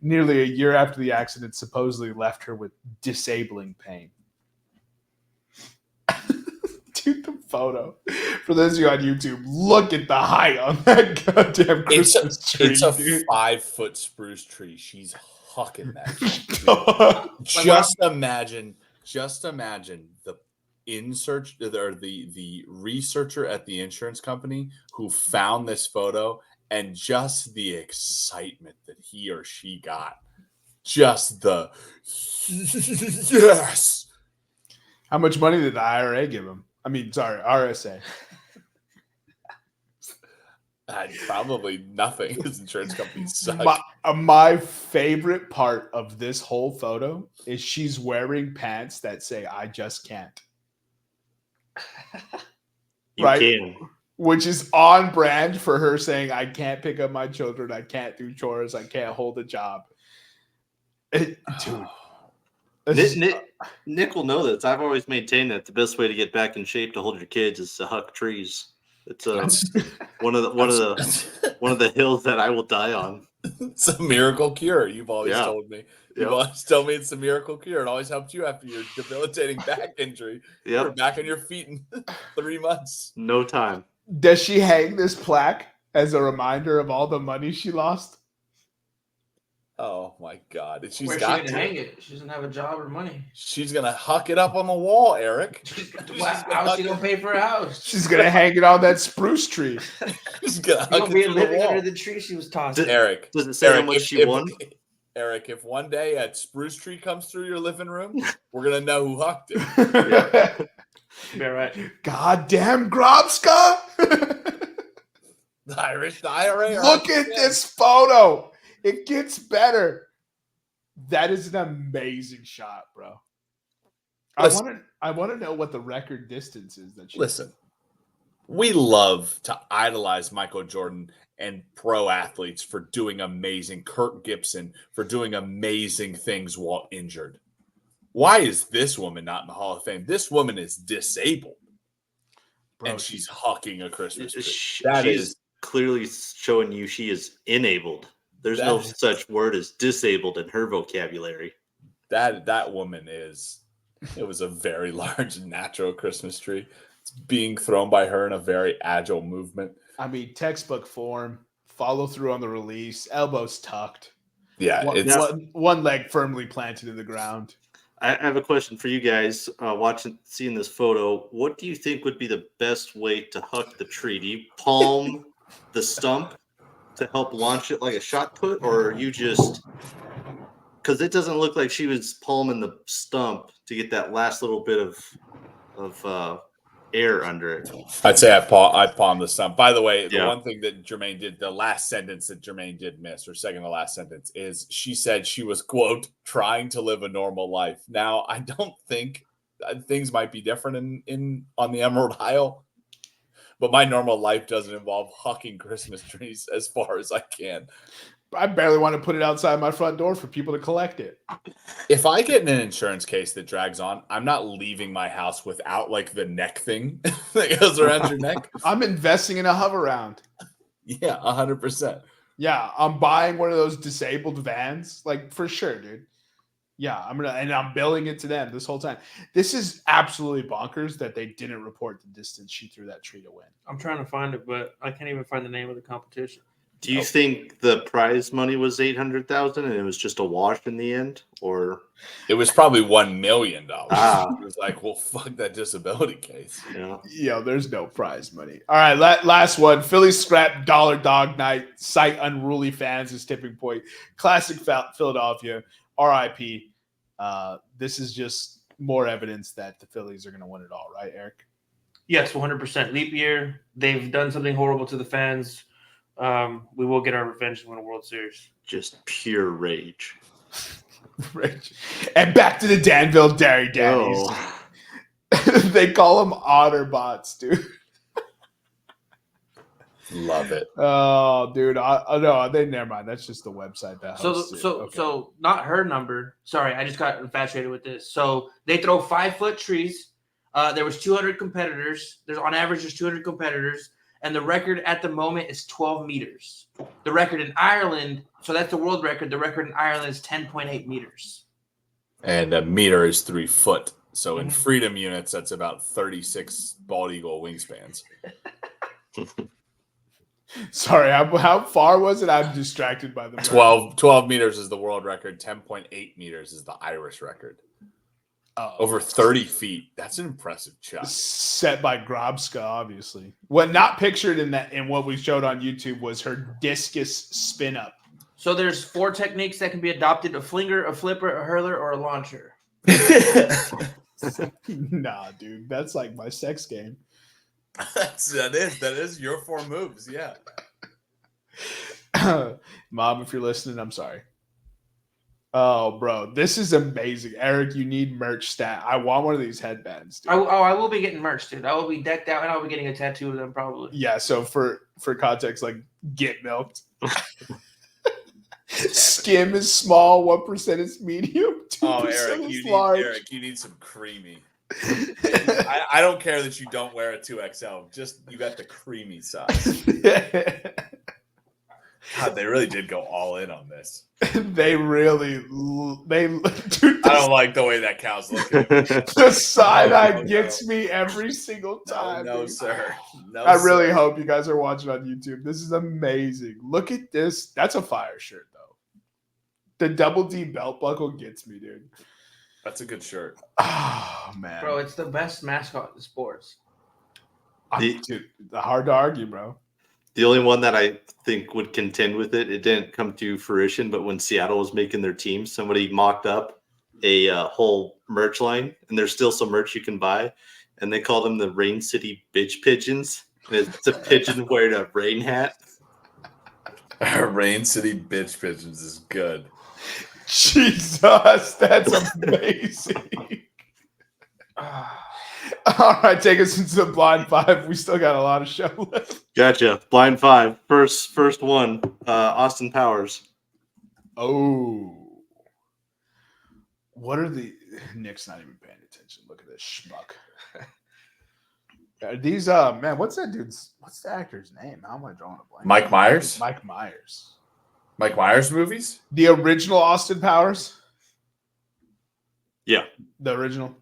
nearly a year after the accident supposedly left her with disabling pain. Dude, the photo. For those of you on YouTube, look at the height on that goddamn Christmas tree. It's a dude. 5-foot spruce tree. She's hucking that. Just imagine the the researcher at the insurance company who found this photo and just the excitement that he or she got. Just the yes. How much money did the IRA give him? I mean, sorry, RSA. Probably nothing. His insurance company sucks. My favorite part of this whole photo is she's wearing pants that say, I just can't. You right? can. Which is on brand for her saying, I can't pick up my children. I can't do chores. I can't hold a job. Dude. Nick will know this. I've always maintained that the best way to get back in shape to hold your kids is to huck trees. It's one of the hills that I will die on. It's a miracle cure. You've always told me. You've always told me it's a miracle cure. It always helped you after your debilitating back injury. You're back on your feet in 3 months. No time. Does she hang this plaque as a reminder of all the money she lost? Oh my God! She's Where's got she gonna hang it? She doesn't have a job or money. She's gonna huck it up on the wall, Eric. How's she gonna pay for a house? She's gonna hang it on that spruce tree. She's gonna You'll huck it be through the living wall. under the tree she was tossing. Eric, Does it say how much she won? Eric, if one day a spruce tree comes through your living room, we're gonna know who hucked it. Yeah, right. Goddamn Grobska! The IRA. Look at this photo. It gets better. That is an amazing shot, bro. I want to know what the record distance is that she Listen, we love to idolize Michael Jordan and pro athletes for doing amazing. Kirk Gibson for doing amazing things while injured. Why is this woman not in the Hall of Fame? This woman is disabled, bro, and she's hucking a Christmas tree. She's clearly showing you she is enabled. There's no such word as disabled in her vocabulary. That woman is. It was a very large natural Christmas tree. It's being thrown by her in a very agile movement. I mean, textbook form, follow through on the release, elbows tucked. Yeah, one leg firmly planted in the ground. I have a question for you guys. Seeing this photo, what do you think would be the best way to huck the tree? Do you palm the stump to help launch it like a shot put, or are you just? Because it doesn't look like she was palming the stump to get that last little bit of air under it. I'd say I palmed the stump. By the way, the one thing that Jermaine did, the last sentence that Jermaine did miss, or second to last sentence, is she said she was, quote, trying to live a normal life. Now, I don't think things might be different on the Emerald Isle, but my normal life doesn't involve hucking Christmas trees as far as I can. I barely want to put it outside my front door for people to collect it. If I get in an insurance case that drags on, I'm not leaving my house without like the neck thing that goes around your neck. I'm investing in a hover round. Yeah, 100%. Yeah, I'm buying one of those disabled vans, like for sure, dude. Yeah, I'm billing it to them this whole time. This is absolutely bonkers that they didn't report the distance she threw that tree to win. I'm trying to find it, but I can't even find the name of the competition. Do you think the prize money was $800,000 and it was just a wash in the end, or it was probably $1 million? It was like, well, fuck that disability case. Yeah, there's no prize money. All right, last one. Phillies scrap dollar dog night. Cite unruly fans as tipping point. Classic Philadelphia. RIP. This is just more evidence that the Phillies are going to win it all, right, Eric? Yes, 100%. Leap year. They've done something horrible to the fans. We will get our revenge and win a World Series. Just pure rage. Rage. And back to the Danville Dairy Daddies. Oh. They call them Otterbots, dude. Love it. Oh, dude. No, never mind. That's just the website that hosts So not her number. Sorry, I just got infatuated with this. So they throw 5-foot trees. There was 200 competitors. On average, there's 200 competitors. And the record at the moment is 12 meters. The record in Ireland, so that's the world record. The record in Ireland is 10.8 meters. And a meter is 3 foot. So in freedom units, that's about 36 bald eagle wingspans. Sorry, how far was it? I'm distracted by the 12 meters is the world record. 10.8 meters is the Irish record. Over 30 feet. That's an impressive shot. Set by Grobska, obviously. What not pictured in what we showed on YouTube was her discus spin up. So there's 4 techniques that can be adopted: a flinger, a flipper, a hurler, or a launcher. Nah, dude. That's like my sex game. That is your 4 moves, yeah. Mom, if you're listening, I'm sorry. Oh, bro, this is amazing. Eric, you need merch stat. I want one of these headbands, dude. I will be getting merch, dude. I will be decked out, and I'll be getting a tattoo of them probably. Yeah, so for context, like, get milked. Skim is small, 1% is medium, 2% is large. Eric, you need some creamy. I don't care that you don't wear a 2XL. Just you got the creamy size. God, they really did go all in on this. Dude, I don't like the way that cow's looking. The side-eye gets me every single time. No, sir. No, I really hope you guys are watching on YouTube. This is amazing. Look at this. That's a fire shirt, though. The double D belt buckle gets me, dude. That's a good shirt. Oh, man. Bro, it's the best mascot in sports. Dude, hard to argue, bro. The only one that I think would contend with it didn't come to fruition, but when Seattle was making their team, somebody mocked up a whole merch line, and there's still some merch you can buy, and they call them the Rain City Bitch Pigeons. And it's a pigeon wearing a rain hat. Rain City Bitch Pigeons is good. Jesus, that's amazing. All right, take us into the blind five. We still got a lot of show left. Gotcha. Blind five. First one. Austin Powers. Oh. What are the Nick's not even paying attention. Look at this schmuck. Are these man, what's the actor's name? How am I drawing a blank? Mike Myers? Mike Myers. Mike Myers movies? The original Austin Powers? Yeah. The original.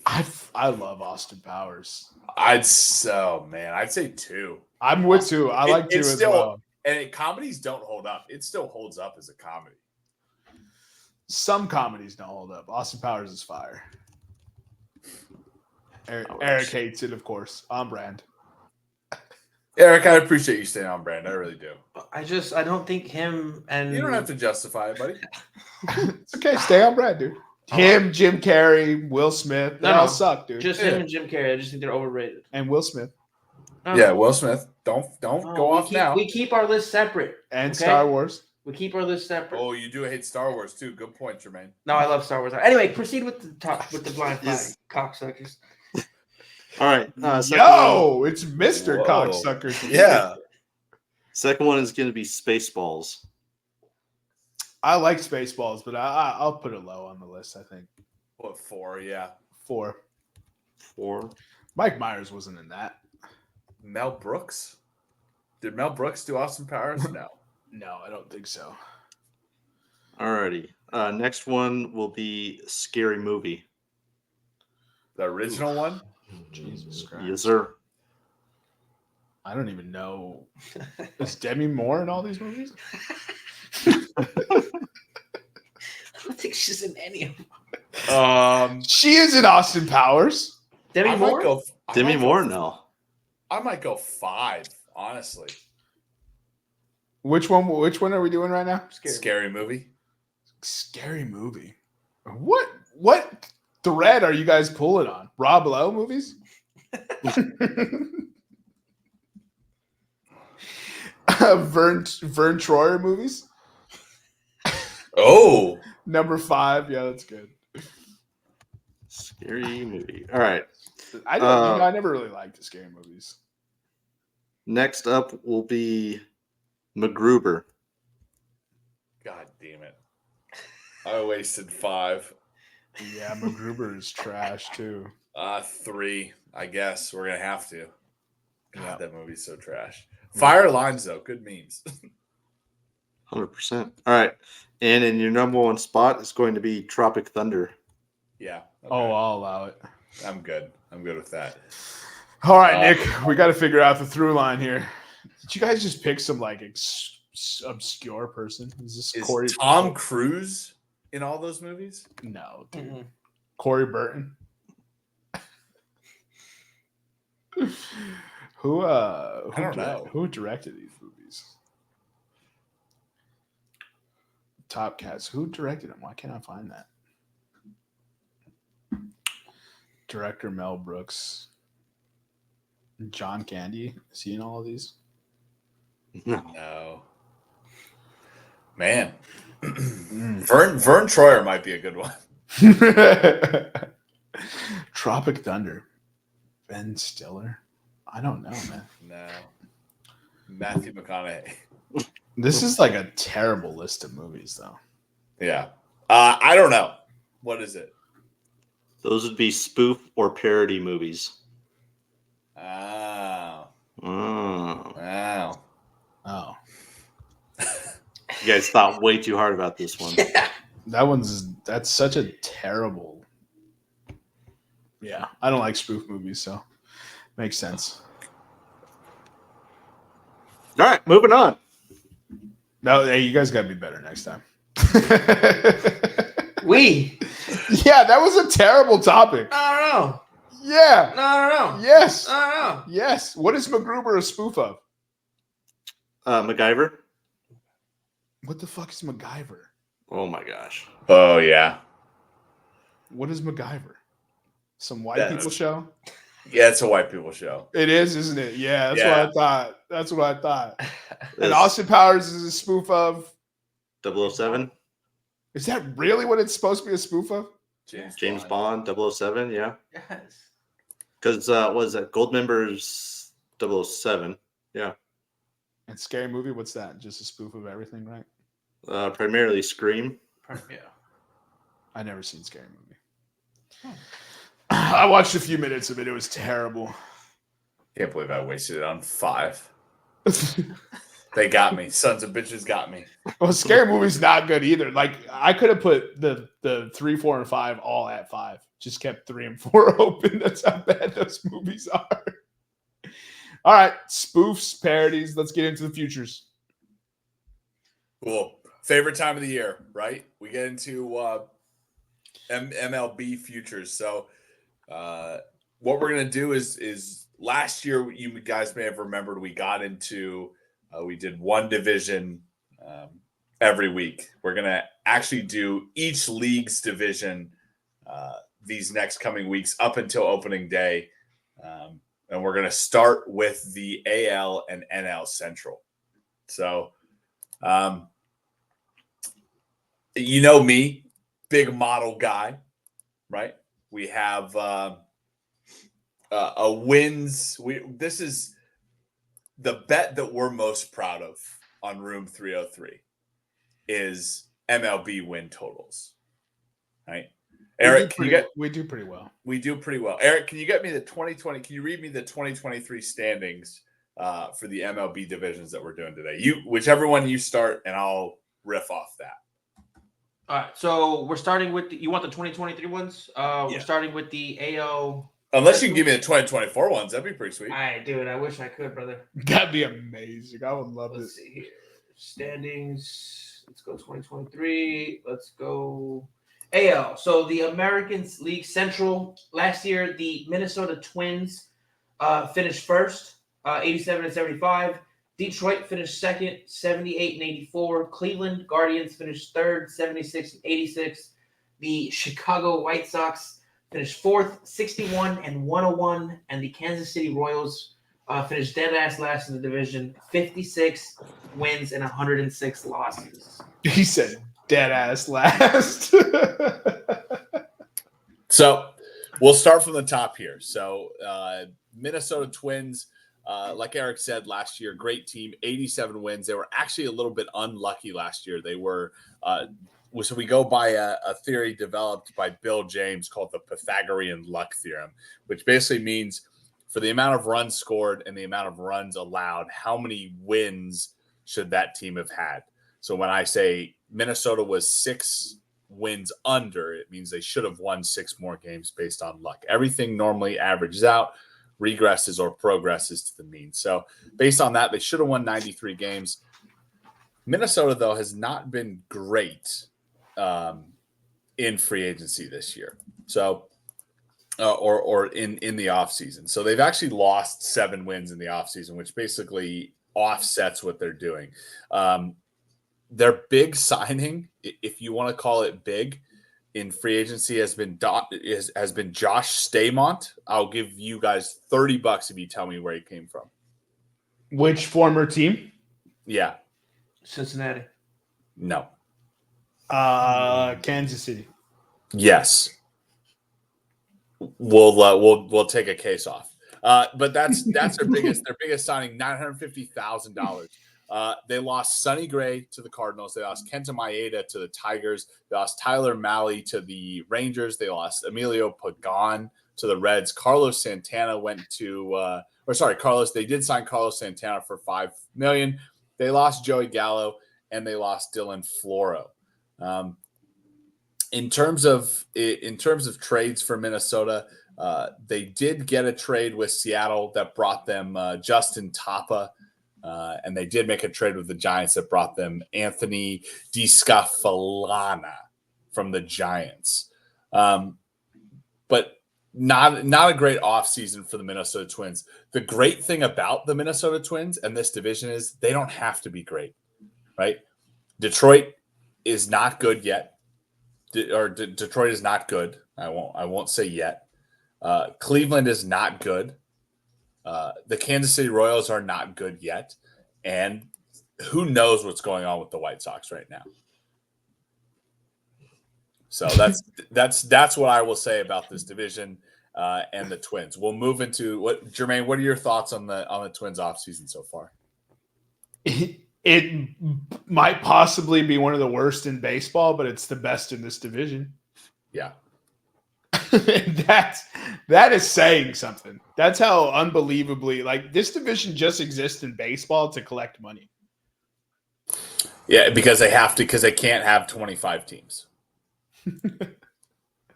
I love Austin Powers. I'd say 2. I'm with 2. I like 2 as well. And comedies don't hold up. It still holds up as a comedy. Some comedies don't hold up. Austin Powers is fire. Eric hates it, of course. On brand. Eric, I appreciate you staying on brand. I really do. I don't think him and You don't have to justify it, buddy. It's okay. Stay on brand, dude. Him, Jim Carrey, Will Smith. They all suck, dude. Just him and Jim Carrey. I just think they're overrated. And Will Smith. No. Yeah, Will Smith. Don't go off now. We keep our list separate. And okay? Star Wars. We keep our list separate. Oh, you do hate Star Wars too. Good point, Jermaine. No, I love Star Wars. Anyway, proceed with the blind Yes. cocksuckers. All right. Yo, it's Mr. Whoa. Cocksucker. Yeah. Second one is going to be Spaceballs. I like Spaceballs, but I'll put it low on the list, I think. What, 4? Yeah. 4. 4. Mike Myers wasn't in that. Mel Brooks? Did Mel Brooks do Austin Powers? No. No, I don't think so. Alrighty. Next one will be Scary Movie. The original one? Jesus Christ. Yes, sir. I don't even know. Is Demi Moore in all these movies? I don't think she's in any of them. She is in Austin Powers. Demi Moore? Demi Moore? No. I might go 5, honestly. Which one are we doing right now? Scary movie. Scary movie. What thread are you guys pulling on? Rob Lowe movies? Vern Troyer movies? Oh. Number 5. Yeah, that's good. Scary Movie. All right. I never really liked the scary movies. Next up will be MacGruber. God damn it. I wasted 5. Yeah, MacGruber is trash too. 3, I guess. We're going to have to. God, Yeah. that movie's so trash. Fire Lines, though. Good memes. 100%. All right. And in your number 1 spot is going to be Tropic Thunder. Yeah. Okay. Oh, I'll allow it. I'm good. I'm good with that. All right, Nick, we got to figure out the through line here. Did you guys just pick some like obscure person? Is this Is Corey? Tom Cruise in all those movies? No, dude. Mhm. Corey Burton. Who don't know. who directed these movies? Top Cats. Who directed them? Why can't I find that? Director Mel Brooks. John Candy. Is he in all of these? No. No. Man. Vern Troyer might be a good one. Tropic Thunder. Ben Stiller. I don't know, man. No. Matthew McConaughey. This is like a terrible list of movies, though. Yeah. I don't know. What is it? Those would be spoof or parody movies. Oh. Oh. Wow. Oh, You guys thought way too hard about this one. that's such a terrible. Yeah, I don't like spoof movies, so makes sense. All right, moving on. No, hey, you guys got to be better next time. Yeah, that was a terrible topic. I don't know. Yeah. No, I don't know. Yes. I don't know. Yes. What is MacGruber a spoof of? MacGyver. What the fuck is MacGyver? Oh my gosh. Oh, yeah. What is MacGyver? Some white That's- people show? Yeah, it's a white people show. It is, isn't it? Yeah, that's Yeah. what I thought. That's what I thought. And It's Austin Powers is a spoof of. 007. Is that really what it's supposed to be a spoof of? James Bond 007. Yeah. Yes. Because what is that? Goldmember's 007. Yeah. And Scary Movie, what's that? Just a spoof of everything, right? Primarily Scream. Yeah. I never seen Scary Movie. I watched a few minutes of it. It was terrible. Can't believe I wasted it on 5. They got me. Sons of bitches got me. Well, Scary Movie's not good either. Like I could have put the 3, 4, and 5 all at 5. Just kept 3 and 4 open. That's how bad those movies are. All right, spoofs, parodies. Let's get into the futures. Cool. Favorite time of the year, right? We get into MLB futures. So what we're gonna do is last year, you guys may have remembered, we got into we did one division every week. We're gonna actually do each league's division these next coming weeks up until opening day, and we're gonna start with the AL and NL Central. So, you know me, big model guy, right? We have a wins. This is the bet that we're most proud of on Room 303 is MLB win totals, right? Eric, we do pretty well. We do pretty well. Eric, can you get me the 2020? Can you read me the 2023 standings for the MLB divisions that we're doing today? Whichever one you start, and I'll riff off that. All right. So we're starting with you want the 2023 ones? Yeah. We're starting with the AL. Unless you can give me the 2024 ones, that'd be pretty sweet. Dude, I wish I could, brother. That'd be amazing. I would love Let's it. see here. Standings. Let's go 2023. Let's go AL. So the American League Central last year, the Minnesota Twins finished first, 87 and 75. Detroit finished second, 78 and 84. Cleveland Guardians finished third, 76 and 86. The Chicago White Sox finished fourth, 61 and 101. And the Kansas City Royals finished dead ass last in the division, 56 wins and 106 losses. He said dead ass last. So we'll start from the top here. So Minnesota Twins, like Eric said last year, great team, 87 wins. They were actually a little bit unlucky last year. They were so we go by a theory developed by Bill James called the Pythagorean luck theorem, which basically means for the amount of runs scored and the amount of runs allowed, how many wins should that team have had? So when I say Minnesota was 6 wins under, it means they should have won 6 more games based on luck. Everything normally averages out, regresses or progresses to the mean. So based on that, they should have won 93 games. Minnesota, though, has not been great in free agency this year. So or in the offseason. So they've actually lost 7 wins in the offseason, which basically offsets what they're doing. Their big signing, if you want to call it big, in free agency has been Josh Staymont. I'll give you guys $30 if you tell me where he came from. Which former team? Yeah. Cincinnati. No. Kansas City. Yes. We'll take a case off. But that's their biggest signing, $950,000. They lost Sonny Gray to the Cardinals. They lost Kenta Maeda to the Tigers. They lost Tyler Mahle to the Rangers. They lost Emilio Pagan to the Reds. Carlos Santana went to they did sign Carlos Santana for $5 million. They lost Joey Gallo and they lost Dylan Floro. In terms of trades for Minnesota, they did get a trade with Seattle that brought them Justin Tapa. And they did make a trade with the Giants that brought them Anthony DeScafalana from the Giants. But not a great offseason for the Minnesota Twins. The great thing about the Minnesota Twins and this division is they don't have to be great, right? Detroit is not good yet. Detroit is not good. I won't say yet. Cleveland is not good. The Kansas City Royals are not good yet. And who knows what's going on with the White Sox right now. So that's what I will say about this division and the Twins. We'll move into Jermaine, what are your thoughts on the Twins offseason so far? It might possibly be one of the worst in baseball, but it's the best in this division. Yeah. that is saying something. That's how unbelievably this division just exists in baseball to collect money. Yeah, because they can't have 25 teams.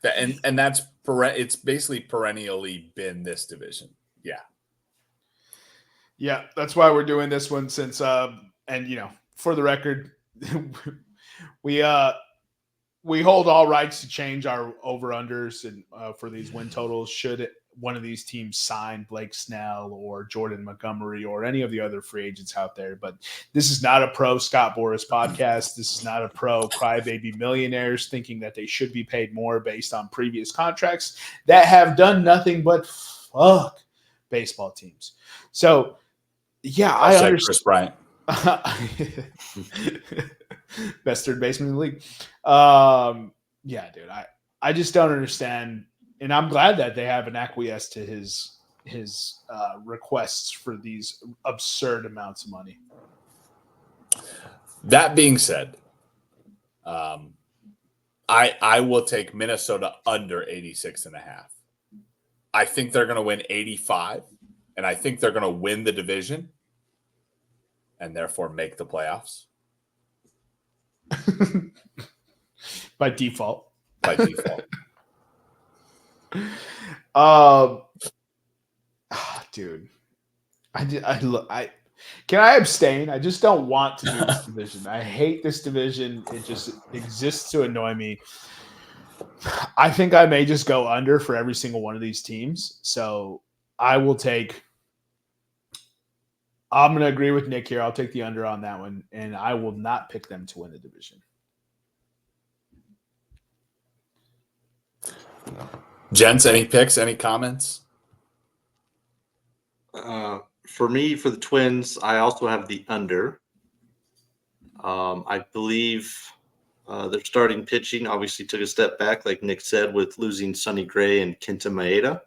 and that's it's basically perennially been this division. Yeah. Yeah, that's why we're doing this one since and for the record, we hold all rights to change our over-unders and for these win totals should one of these teams sign Blake Snell or Jordan Montgomery or any of the other free agents out there. But this is not a pro Scott Boras podcast. This is not a pro crybaby millionaires thinking that they should be paid more based on previous contracts that have done nothing but fuck baseball teams. So, yeah, I understand. Chris Bryant. Best third baseman in the league. Yeah, dude, I just don't understand, and I'm glad that they haven't acquiesced to his requests for these absurd amounts of money. That being said, I will take Minnesota under 86.5. I think they're going to win 85, and I think they're going to win the division and therefore make the playoffs. By default. Dude, can I abstain? I just don't want to do this division. I hate this division. It just exists to annoy me. I think I may just go under for every single one of these teams. So I'm going to agree with Nick here. I'll take the under on that one, and I will not pick them to win the division. Gents, any picks, any comments? For me, for the Twins, I also have the under. I believe their starting pitching obviously took a step back, like Nick said, with losing Sonny Gray and Kenta Maeda.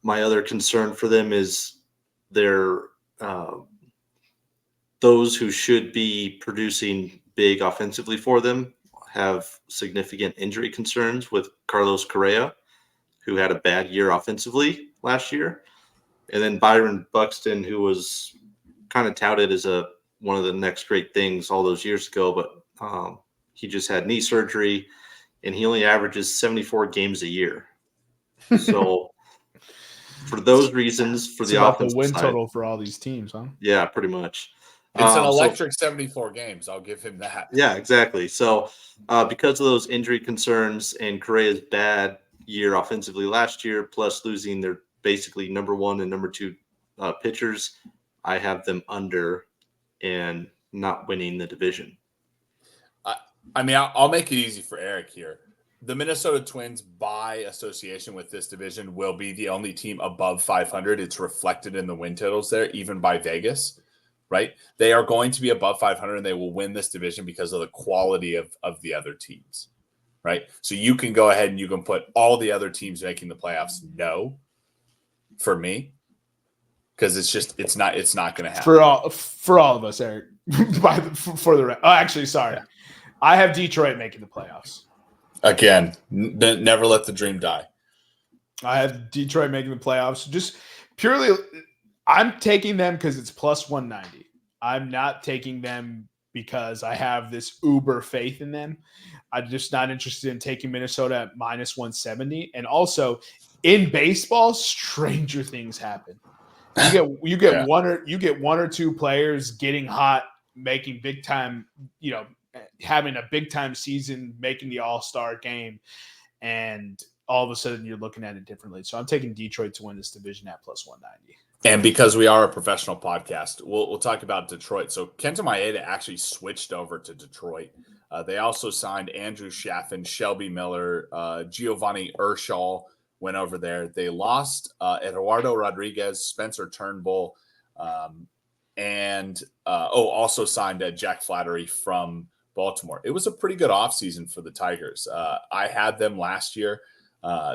My other concern for them is their those who should be producing big offensively for them have significant injury concerns with Carlos Correa, who had a bad year offensively last year. And then Byron Buxton, who was kind of touted as one of the next great things all those years ago, but he just had knee surgery, and he only averages 74 games a year. So for those reasons, for the offensive win side, total for all these teams, huh? Yeah, pretty much. It's an electric 74 games. I'll give him that. Yeah, exactly. So because of those injury concerns and Correa's bad year offensively last year, plus losing their basically number one and number two pitchers, I have them under and not winning the division. I mean, I'll make it easy for Eric here. The Minnesota Twins, by association with this division, will be the only team above 500. It's reflected in the win totals there, even by Vegas. Right? They are going to be above 500 and they will win this division because of the quality of the other teams. Right? So you can go ahead and you can put all the other teams making the playoffs no for me. Because it's not going to happen. For all of us, Eric. Actually, sorry. Yeah. I have Detroit making the playoffs. Again, never let the dream die. I have Detroit making the playoffs. Just purely I'm taking them because it's plus 190. I'm not taking them because I have this uber faith in them. I'm just not interested in taking Minnesota at minus 170. And also, in baseball, stranger things happen. You get one or two players getting hot, making big time, having a big time season, making the All-Star game, and all of a sudden you're looking at it differently. So I'm taking Detroit to win this division at plus 190. And because we are a professional podcast, we'll talk about Detroit. So Kenta Maeda actually switched over to Detroit. They also signed Andrew Chaffin, Shelby Miller, Giovanni Urshall, went over there. They lost Eduardo Rodriguez, Spencer Turnbull, and also signed Jack Flattery from Baltimore. It was a pretty good offseason for the Tigers. I had them last year.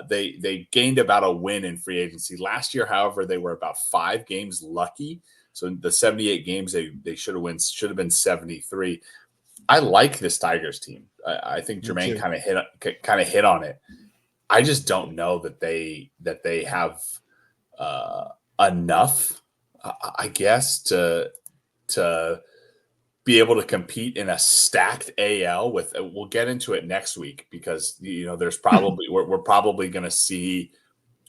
They gained about a win in free agency. Last year, however, they were about 5 games lucky. So the 78 games they should have been 73. I like this Tigers team. I think Jermaine kind of hit on it. I just don't know that they have enough, I guess, to be able to compete in a stacked AL with. We'll get into it next week because there's probably we're probably going to see.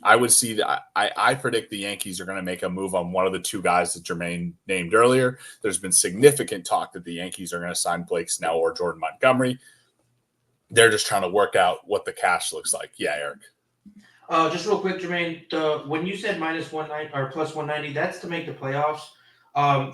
I would see that. I predict the Yankees are going to make a move on one of the 2 guys that Jermaine named earlier. There's been significant talk that the Yankees are going to sign Blake Snell or Jordan Montgomery. They're just trying to work out what the cash looks like. Yeah, Eric. Just real quick, Jermaine. When you said minus 190 or plus 190, that's to make the playoffs.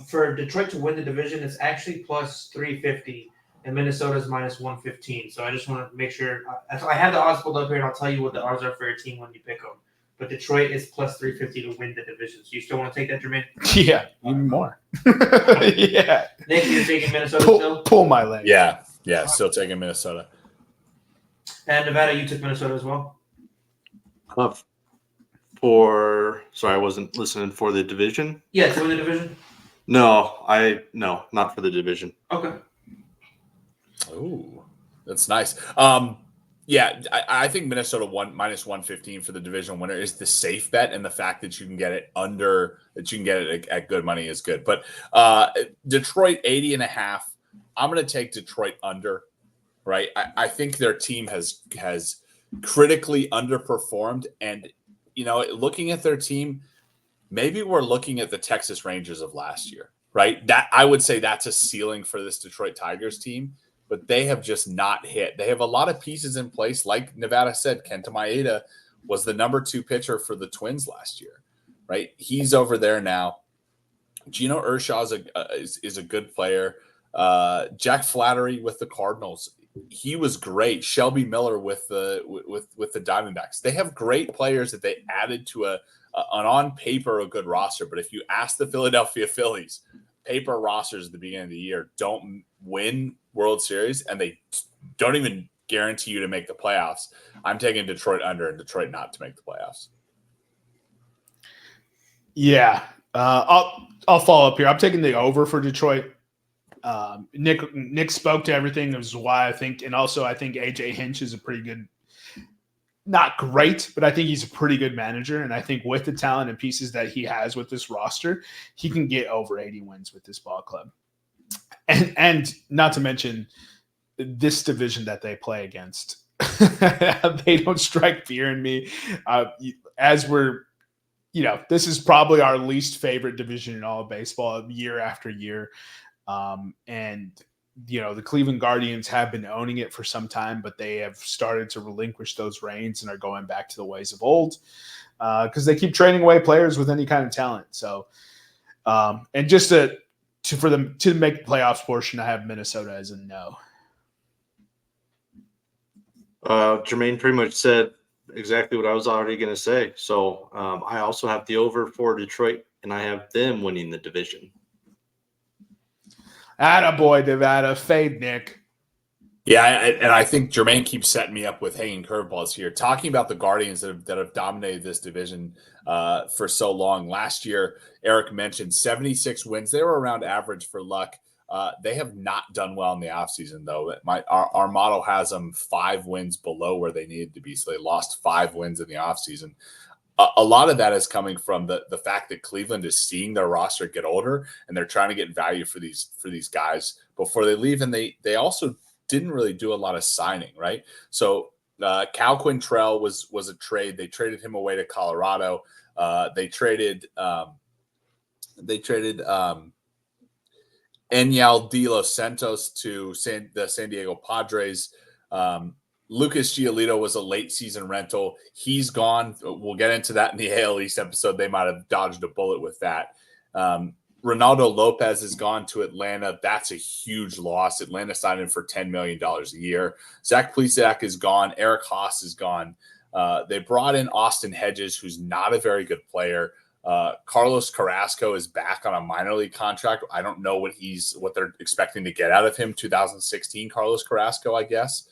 For Detroit to win the division, it's actually plus 350, and Minnesota's minus 115. So I just want to make sure. I have the odds pulled up here, and I'll tell you what the odds are for your team when you pick them. But Detroit is plus 350 to win the division. So you still want to take that, Jermaine? Yeah, even more. Yeah. Nick, you're taking Minnesota still? Pull my leg. Yeah, still taking Minnesota. And Nevada, you took Minnesota as well? Sorry, I wasn't listening for the division. Yeah, to win the division? No, not for the division. Okay. Oh, that's nice. Yeah, I think Minnesota minus 115 for the division winner is the safe bet, and the fact that you can get it at good money is good. But Detroit 80.5. I'm going to take Detroit under. Right, I think their team has critically underperformed, and looking at their team, maybe we're looking at the Texas Rangers of last year. Right, that I would say that's a ceiling for this Detroit Tigers team. But they have just not hit. They have a lot of pieces in place. Like Nevada said, Kenta Maeda was the number 2 pitcher for the Twins last year, right? He's over there now. Gino Urshaw is a good player. Jack Flattery with the Cardinals, he was great. Shelby Miller with the Diamondbacks. They have great players that they added to an on paper a good roster. But if you ask the Philadelphia Phillies, paper rosters at the beginning of the year don't win World Series, and they don't even guarantee you to make the playoffs. I'm taking Detroit under and Detroit not to make the playoffs. Yeah, I'll follow up here. I'm taking the over for Detroit. Nick spoke to everything. This is why I think, and also I think AJ Hinch is a pretty good, not great, but I think he's a pretty good manager. And I think with the talent and pieces that he has with this roster, he can get over 80 wins with this ball club. And not to mention this division that they play against. They don't strike fear in me. As we're, this is probably our least favorite division in all of baseball year after year. And the Cleveland Guardians have been owning it for some time, but they have started to relinquish those reins and are going back to the ways of old because they keep trading away players with any kind of talent. So, and just for them to make the playoffs portion, I have Minnesota as a no. Jermaine pretty much said exactly what I was already going to say. So I also have the over for Detroit, and I have them winning the division. Attaboy, Nevada. Fade Nick. Yeah, and I think Jermaine keeps setting me up with hanging curveballs here. Talking about the Guardians that have dominated this division for so long. Last year, Eric mentioned 76 wins. They were around average for luck. They have not done well in the offseason, though. Our model has them 5 wins below where they needed to be, so they lost 5 wins in the offseason. A lot of that is coming from the fact that Cleveland is seeing their roster get older, and they're trying to get value for these guys before they leave, and they also didn't really do a lot of signing, right? So Cal Quintrell was a trade. They traded him away to Colorado. They traded Enyel De Los Santos to the San Diego Padres. Lucas Giolito was a late season rental. He's gone. We'll get into that in the AL East episode. They might have dodged a bullet with that. Ronaldo Lopez has gone to Atlanta. That's a huge loss. Atlanta signed him for $10 million a year. Zach Plesac is gone. Eric Haas is gone. They brought in Austin Hedges, who's not a very good player. Carlos Carrasco is back on a minor league contract. I don't know what they're expecting to get out of him. 2016 Carlos Carrasco, I guess.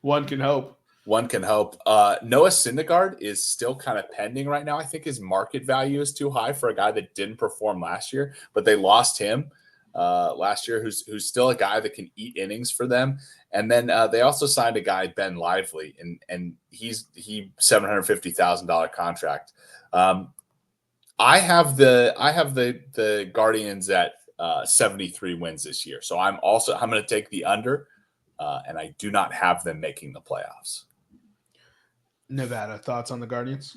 One can hope. One can hope. Noah Syndergaard is still kind of pending right now. I think his market value is too high for a guy that didn't perform last year, but they lost him last year, who's still a guy that can eat innings for them. And then they also signed a guy, Ben Lively, and he $750,000 contract. I have the Guardians at 73 wins this year, so I'm going to take the under, and I do not have them making the playoffs. Nevada, thoughts on the Guardians?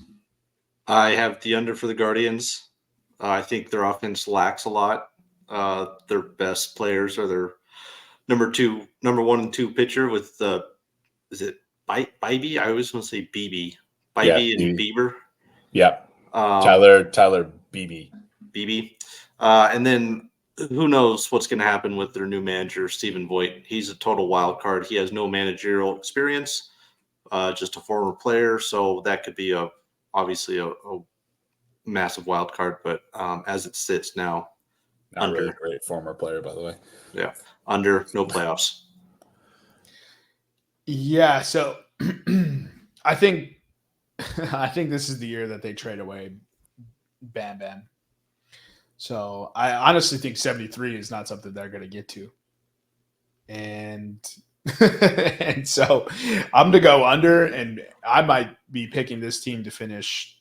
I have the under for the Guardians. I think their offense lacks a lot. Their best players are their number 1 and 2 pitcher with is it Bibee? I always want to say BB. Bibee and Bieber. Yep. Tyler Beebe. And then who knows what's going to happen with their new manager, Stephen Voigt. He's a total wild card. He has no managerial experience, just a former player. So that could be obviously a massive wild card. But as it sits now, not under. Really a great former player, by the way. Yeah, under, no playoffs. Yeah, so I think this is the year that they trade away Bam Bam. So I honestly think 73 is not something they're going to get to. And and so I'm going to go under, and I might be picking this team to finish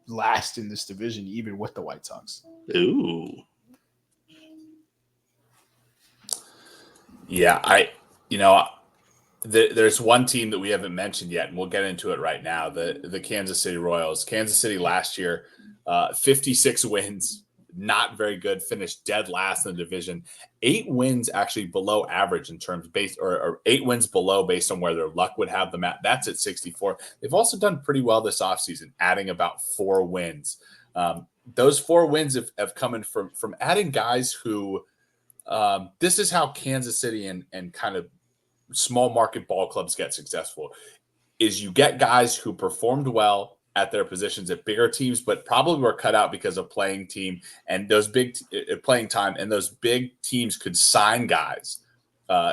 last in this division, even with the White Sox. Ooh. Yeah, there's one team that we haven't mentioned yet, and we'll get into it right now, the Kansas City Royals. Kansas City last year, 56 wins, not very good, finished dead last in the division. 8 wins actually below average in terms or 8 wins below based on where their luck would have them at. That's at 64. They've also done pretty well this offseason, adding about 4 wins. Those 4 wins have come in from adding guys who this is how Kansas City and kind of small market ball clubs get successful, is you get guys who performed well at their positions at bigger teams, but probably were cut out because of playing team and those big playing time. And those big teams could sign guys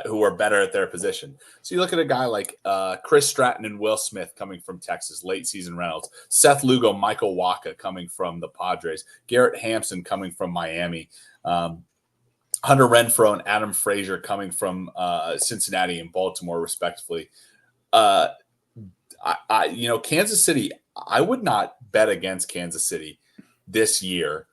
who are better at their position. So you look at a guy like Chris Stratton and Will Smith coming from Texas, late season rentals, Seth Lugo, Michael Wacha coming from the Padres, Garrett Hampson coming from Miami, Hunter Renfroe and Adam Frazier coming from Cincinnati and Baltimore, respectively. Kansas City, I would not bet against Kansas City this year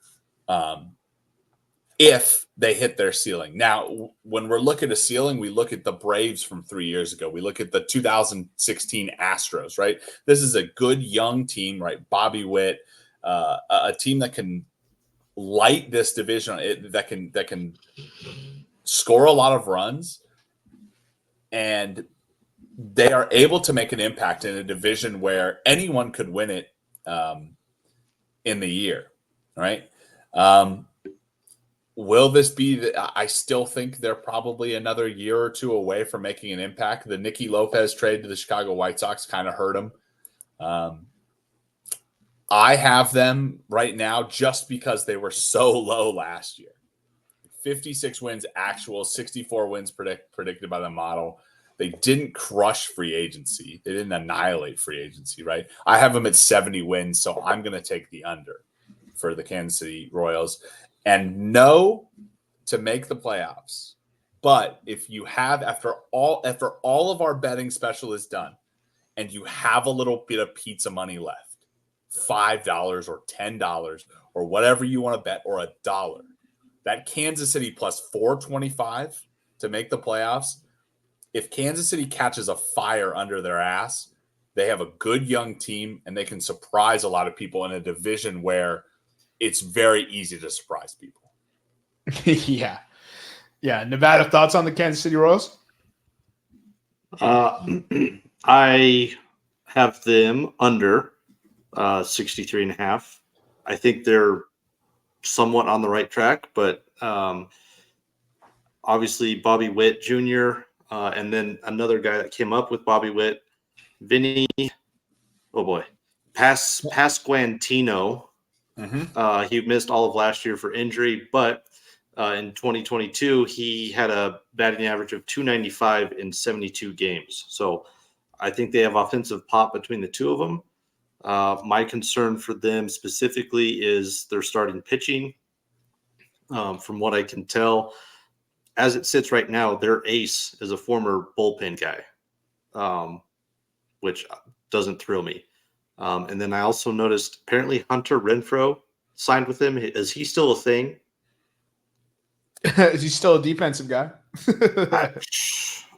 if they hit their ceiling. Now, when we're looking at a ceiling, we look at the Braves from 3 years ago. We look at the 2016 Astros, right? This is a good young team, right? Bobby Witt, a team that can light this division, that can score a lot of runs, and they are able to make an impact in a division where anyone could win it in the year, right? Will this be I still think they're probably another year or two away from making an impact. The Nicky Lopez trade to the Chicago White Sox kind of hurt them. I have them right now just because they were so low last year. 56 wins actual, 64 wins predicted by the model. They didn't crush free agency. They didn't annihilate free agency, right? I have them at 70 wins, so I'm going to take the under for the Kansas City Royals. And no to make the playoffs. But if you have, after all of our betting special is done, and you have a little bit of pizza money left, $5 or $10 or whatever you want to bet, or $1, that Kansas City plus 425 to make the playoffs. If Kansas City catches a fire under their ass, they have a good young team and they can surprise a lot of people in a division where it's very easy to surprise people. Yeah. Nevada, thoughts on the Kansas City Royals? I have them under 63.5. I think they're somewhat on the right track, but obviously Bobby Witt Jr. And then another guy that came up with Bobby Witt, Vinny, oh boy, Pasquantino. He missed all of last year for injury, but in 2022, he had a batting average of 295 in 72 games. So I think they have offensive pop between the two of them. My concern for them specifically is their starting pitching. From what I can tell, as it sits right now, their ace is a former bullpen guy, which doesn't thrill me. And then I also noticed apparently Hunter Renfroe signed with him. Is he still a thing? Is he still a defensive guy?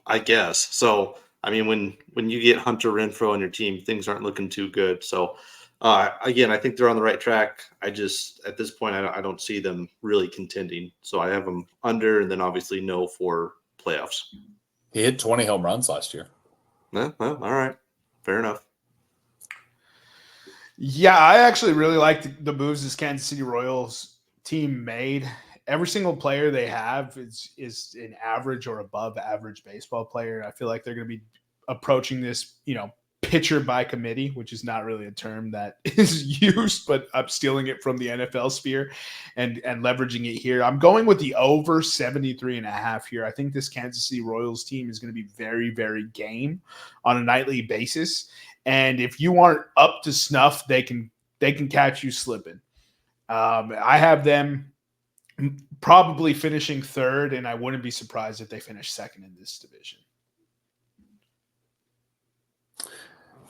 I guess. So, I mean, when you get Hunter Renfroe on your team, things aren't looking too good. So, again, I think they're on the right track. I just, at this point, I don't see them really contending. So I have them under, and then obviously no for playoffs. He hit 20 home runs last year. Well, all right. Fair enough. Yeah, I actually really like the moves this Kansas City Royals team made. Every single player they have is an average or above average baseball player. I feel like they're going to be approaching this, pitcher by committee, which is not really a term that is used, but I'm stealing it from the NFL sphere and leveraging it here. I'm going with the over 73.5 here. I think this Kansas City Royals team is going to be very, very game on a nightly basis. And if you aren't up to snuff, they can catch you slipping. I have them probably finishing third, and I wouldn't be surprised if they finish second in this division.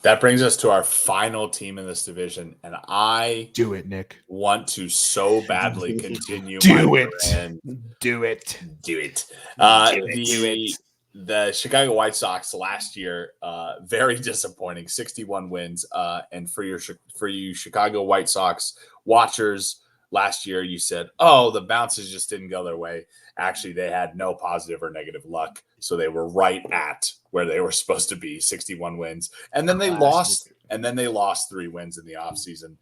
That brings us to our final team in this division, and I do it, Nick. Want to so badly continue. Do it. The Chicago White Sox last year, very disappointing, 61 wins. And for you Chicago White Sox watchers, last year you said, "Oh, the bounces just didn't go their way." Actually, they had no positive or negative luck, so they were right at where they were supposed to be, 61 wins. And then they lost 3 wins in the offseason.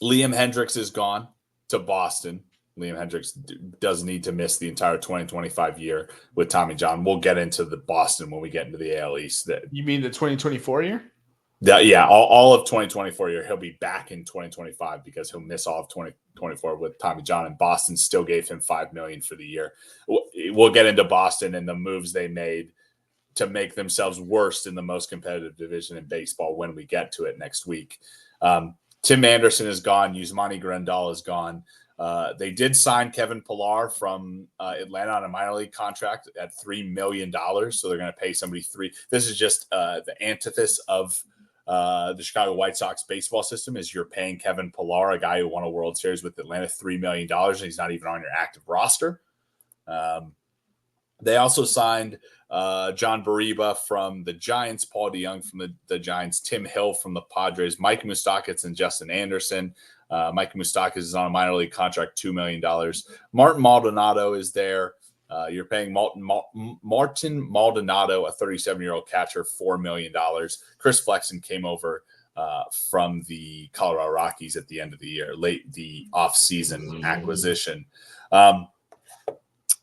Liam Hendricks is gone to Boston. Liam Hendricks does need to miss the entire 2025 year with Tommy John. We'll get into the Boston when we get into the AL East. You mean the 2024 year? All of 2024 year. He'll be back in 2025 because he'll miss all of 2024 with Tommy John, and Boston still gave him $5 million for the year. We'll get into Boston and the moves they made to make themselves worst in the most competitive division in baseball when we get to it next week. Tim Anderson is gone. Yusmani Grandal is gone. They did sign Kevin Pillar from Atlanta on a minor league contract at $3 million. So they're going to pay somebody $3 million. This is just the antithesis of the Chicago White Sox baseball system is you're paying Kevin Pillar, a guy who won a World Series with Atlanta, $3 million, and he's not even on your active roster. They also signed John Bariba from the Giants, Paul DeYoung from the Giants, Tim Hill from the Padres, Mike Moustakas and Justin Anderson. Mike Moustakas is on a minor league contract, $2 million. Martin Maldonado is there. You're paying Martin Maldonado, a 37-year-old catcher, $4 million. Chris Flexen came over from the Colorado Rockies at the end of the year, the offseason acquisition.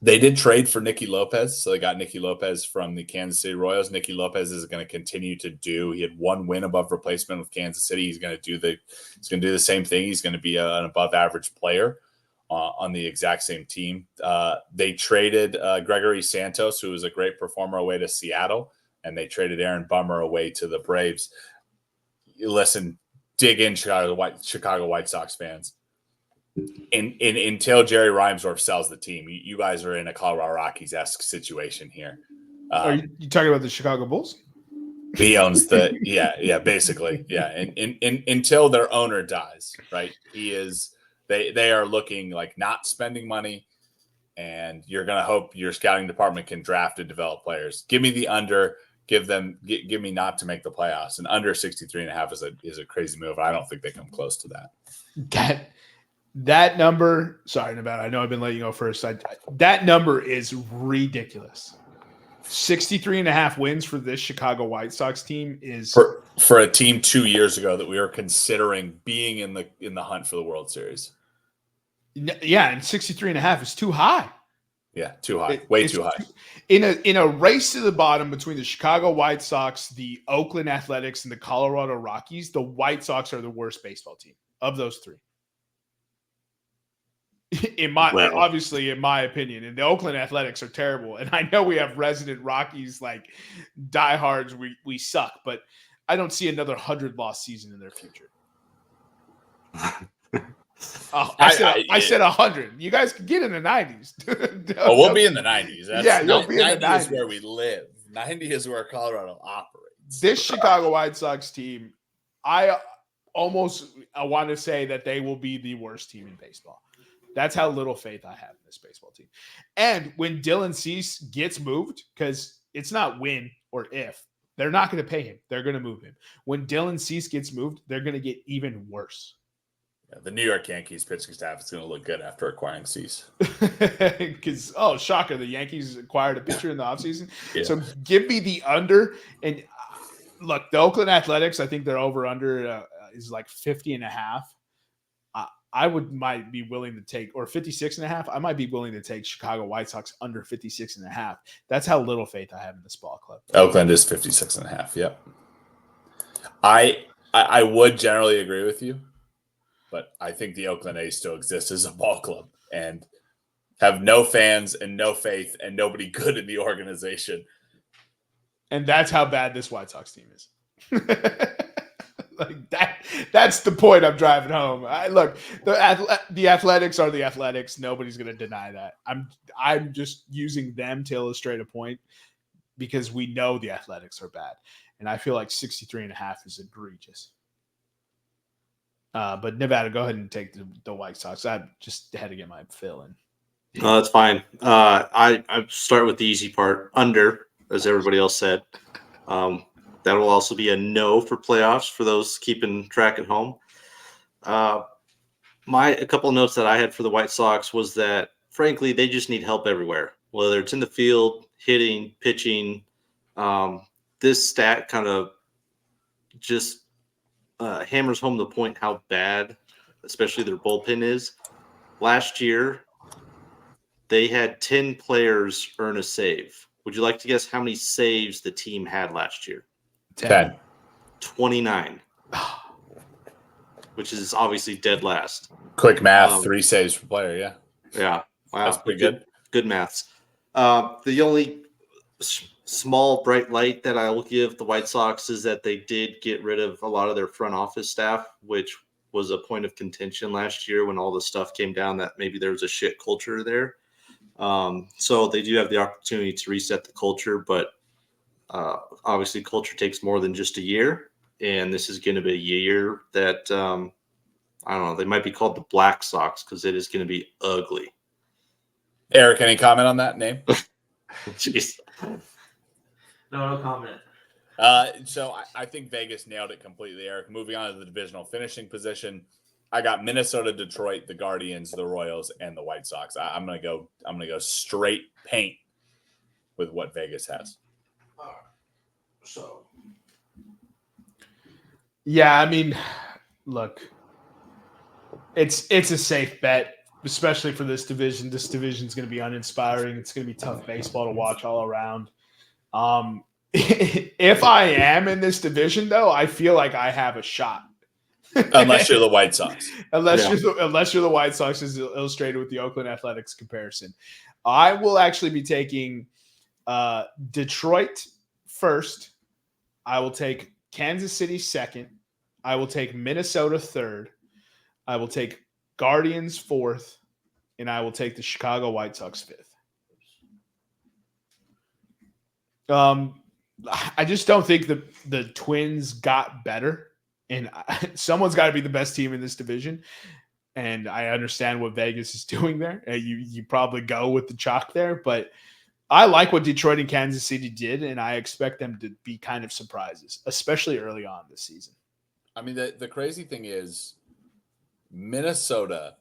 They did trade for Nicky Lopez, so they got Nicky Lopez from the Kansas City Royals. Nicky Lopez is going to continue to do. He had 1 win above replacement with Kansas City. He's going to do the same thing. He's going to be an above-average player on the exact same team. They traded Gregory Santos, who was a great performer, away to Seattle, and they traded Aaron Bummer away to the Braves. Listen, dig in, Chicago White Sox fans. Until Jerry Reinsdorf sells the team, you guys are in a Colorado Rockies-esque situation here. Are you talking about the Chicago Bulls? He owns basically. Until their owner dies, right? They are looking like not spending money, and you're going to hope your scouting department can draft and develop players. Give me the under. Give me not to make the playoffs. And under 63.5 is a crazy move. I don't think they come close to that. That number, sorry, Nevada, I know I've been letting you go first. That number is ridiculous. 63.5 wins for this Chicago White Sox team is for a team 2 years ago that we were considering being in the hunt for the World Series. Yeah, and 63.5 is too high. Yeah, too high. Way too high. In a race to the bottom between the Chicago White Sox, the Oakland Athletics, and the Colorado Rockies, the White Sox are the worst baseball team of those three. Obviously, in my opinion, and the Oakland Athletics are terrible. And I know we have resident Rockies like diehards. We suck, but I don't see another 100-loss season in their future. I said 100. You guys can get in the 90s. Oh, we'll be in the 90s. You'll be in the 90s. Is where we live. 90 is where Colorado operates. This Chicago White Sox team, I want to say that they will be the worst team in baseball. That's how little faith I have in this baseball team. And when Dylan Cease gets moved, because it's not when or if, they're not going to pay him. They're going to move him. When Dylan Cease gets moved, they're going to get even worse. Yeah, the New York Yankees pitching staff is going to look good after acquiring Cease. Because, shocker, the Yankees acquired a pitcher in the offseason. Yeah. So give me the under. And look, the Oakland Athletics, I think their over-under is like 50.5. Might be willing to take, or 56.5. I might be willing to take Chicago White Sox under 56.5. That's how little faith I have in this ball club. Oakland is 56.5. Yep. I would generally agree with you, but I think the Oakland A's still exist as a ball club and have no fans and no faith and nobody good in the organization. And that's how bad this White Sox team is. Like that's the point I'm driving home. Look, the Athletics are the Athletics. Nobody's going to deny that. I'm just using them to illustrate a point because we know the Athletics are bad. And I feel like 63.5 is egregious. But Nevada, go ahead and take the White Sox. I just had to get my fill in. No, that's fine. I start with the easy part. Under, as everybody else said. That will also be a no for playoffs for those keeping track at home. A couple of notes that I had for the White Sox was that, frankly, they just need help everywhere, whether it's in the field, hitting, pitching. This stat kind of just hammers home the point how bad, especially their bullpen is. Last year, they had 10 players earn a save. Would you like to guess how many saves the team had last year? 10. 29, which is obviously dead last. Quick math, 3 saves per player, yeah. Yeah. Wow. That's pretty good. Good maths. The only small bright light that I will give the White Sox is that they did get rid of a lot of their front office staff, which was a point of contention last year when all the stuff came down that maybe there was a shit culture there. So they do have the opportunity to reset the culture, but obviously culture takes more than just a year, and this is going to be a year that I don't know, they might be called the Black Sox because it is going to be ugly. Eric, any comment on that name? Jeez. No comment. So I think Vegas nailed it completely, Eric. Moving on to the divisional finishing position, I got Minnesota, Detroit, the Guardians, the Royals, and the White Sox. I'm gonna go straight paint with what Vegas has. So, yeah, I mean, look, it's a safe bet, especially for this division. This division is going to be uninspiring. It's going to be tough baseball to watch all around. If I am in this division, though, I feel like I have a shot. Unless you're the White Sox. Unless you're the White Sox, as illustrated with the Oakland Athletics comparison. I will actually be taking Detroit first. I will take Kansas City second. I will take Minnesota third. I will take Guardians fourth. And I will take the Chicago White Sox fifth. I just don't think the Twins got better. And someone's got to be the best team in this division. And I understand what Vegas is doing there. You probably go with the chalk there. But I like what Detroit and Kansas City did, and I expect them to be kind of surprises, especially early on this season. I mean, the crazy thing is Minnesota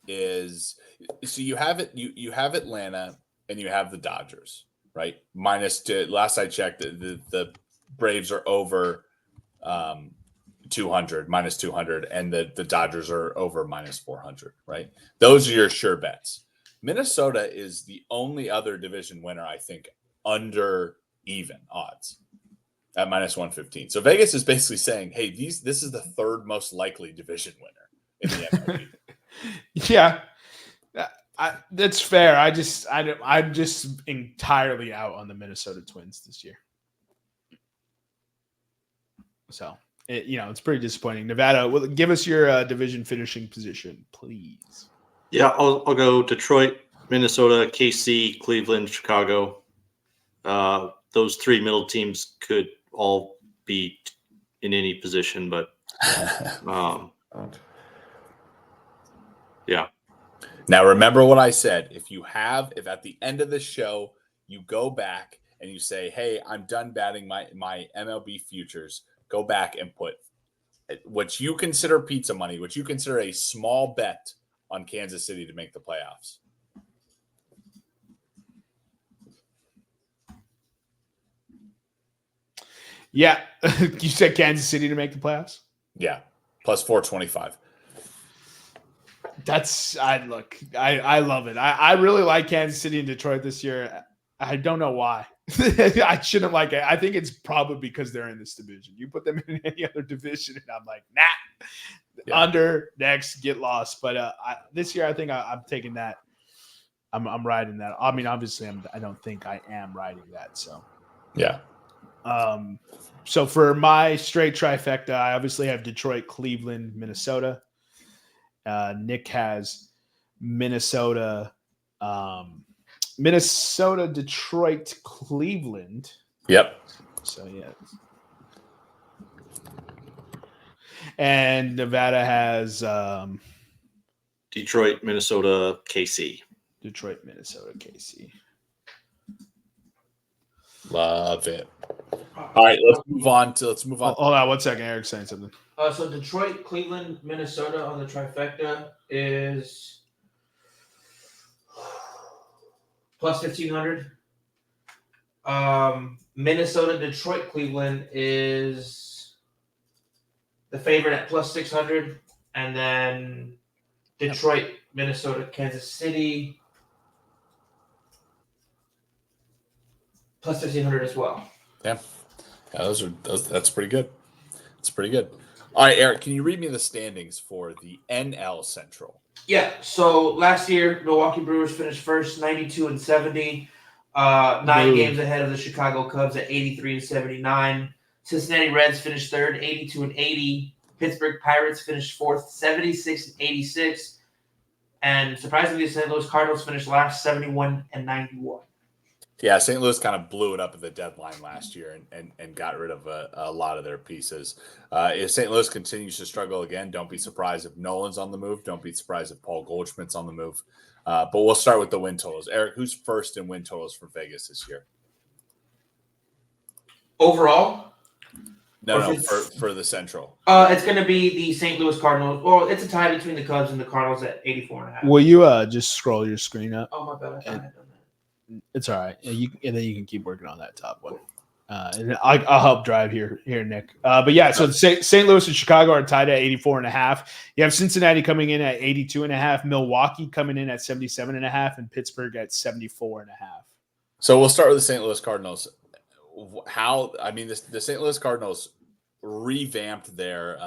is – so you have it. You have Atlanta and you have the Dodgers, right? Last I checked, the Braves are over 200, minus 200, and the Dodgers are over minus 400, right? Those are your sure bets. Minnesota is the only other division winner, I think, under even odds at -115. So Vegas is basically saying, hey, this is the third most likely division winner in the MLB. Yeah, that's fair. I'm just entirely out on the Minnesota Twins this year. So, it's pretty disappointing. Nevada, give us your division finishing position, please. Yeah, I'll go Detroit, Minnesota, KC, Cleveland, Chicago. Those three middle teams could all be in any position, but yeah. Now, remember what I said. If at the end of the show, you go back and you say, hey, I'm done batting my MLB futures, go back and put what you consider pizza money, what you consider a small bet on Kansas City to make the playoffs. Yeah. You said Kansas City to make the playoffs? Yeah. Plus 425. I love it. I really like Kansas City and Detroit this year. I don't know why. I shouldn't like it. I think it's probably because they're in this division. You put them in any other division, and I'm like, nah. Yeah. Under, next, get lost. But this year, I think I'm taking that. I'm riding that. I mean, obviously, I don't think I am riding that. So, yeah. So for my straight trifecta, I obviously have Detroit, Cleveland, Minnesota. Nick has Minnesota, Detroit, Cleveland. Yep. So yeah. And Nevada has Detroit, Minnesota, KC. Detroit, Minnesota, KC. Love it. All right, let's move on. Hold on 1 second. Eric's saying something. So Detroit, Cleveland, Minnesota on the trifecta is plus 1,500. Minnesota, Detroit, Cleveland is the favorite at plus 600, and then Detroit, Minnesota, Kansas City plus 1,500 as well. Yeah, that's pretty good. It's pretty good. All right, Eric, can you read me the standings for the NL Central? Yeah. So last year, Milwaukee Brewers finished first, 92-70, 9 games ahead of the Chicago Cubs at 83-79. Cincinnati Reds finished third, 82-80. Pittsburgh Pirates finished fourth, 76-86. And surprisingly, the St. Louis Cardinals finished last, 71-91. Yeah, St. Louis kind of blew it up at the deadline last year and got rid of a lot of their pieces. If St. Louis continues to struggle again, don't be surprised if Nolan's on the move. Don't be surprised if Paul Goldschmidt's on the move. But we'll start with the win totals. Eric, who's first in win totals for Vegas this year? Overall? No, for the Central. It's going to be the St. Louis Cardinals. Well, it's a tie between the Cubs and the Cardinals at 84.5. Will you just scroll your screen up? Oh, my bad. I thought I had done that. It's all right. And then you can keep working on that top one. And I'll help drive here, Nick. But yeah, so St. Louis and Chicago are tied at 84.5. You have Cincinnati coming in at 82.5, Milwaukee coming in at 77.5, and Pittsburgh at 74.5. So we'll start with the St. Louis Cardinals. The St. Louis Cardinals revamped their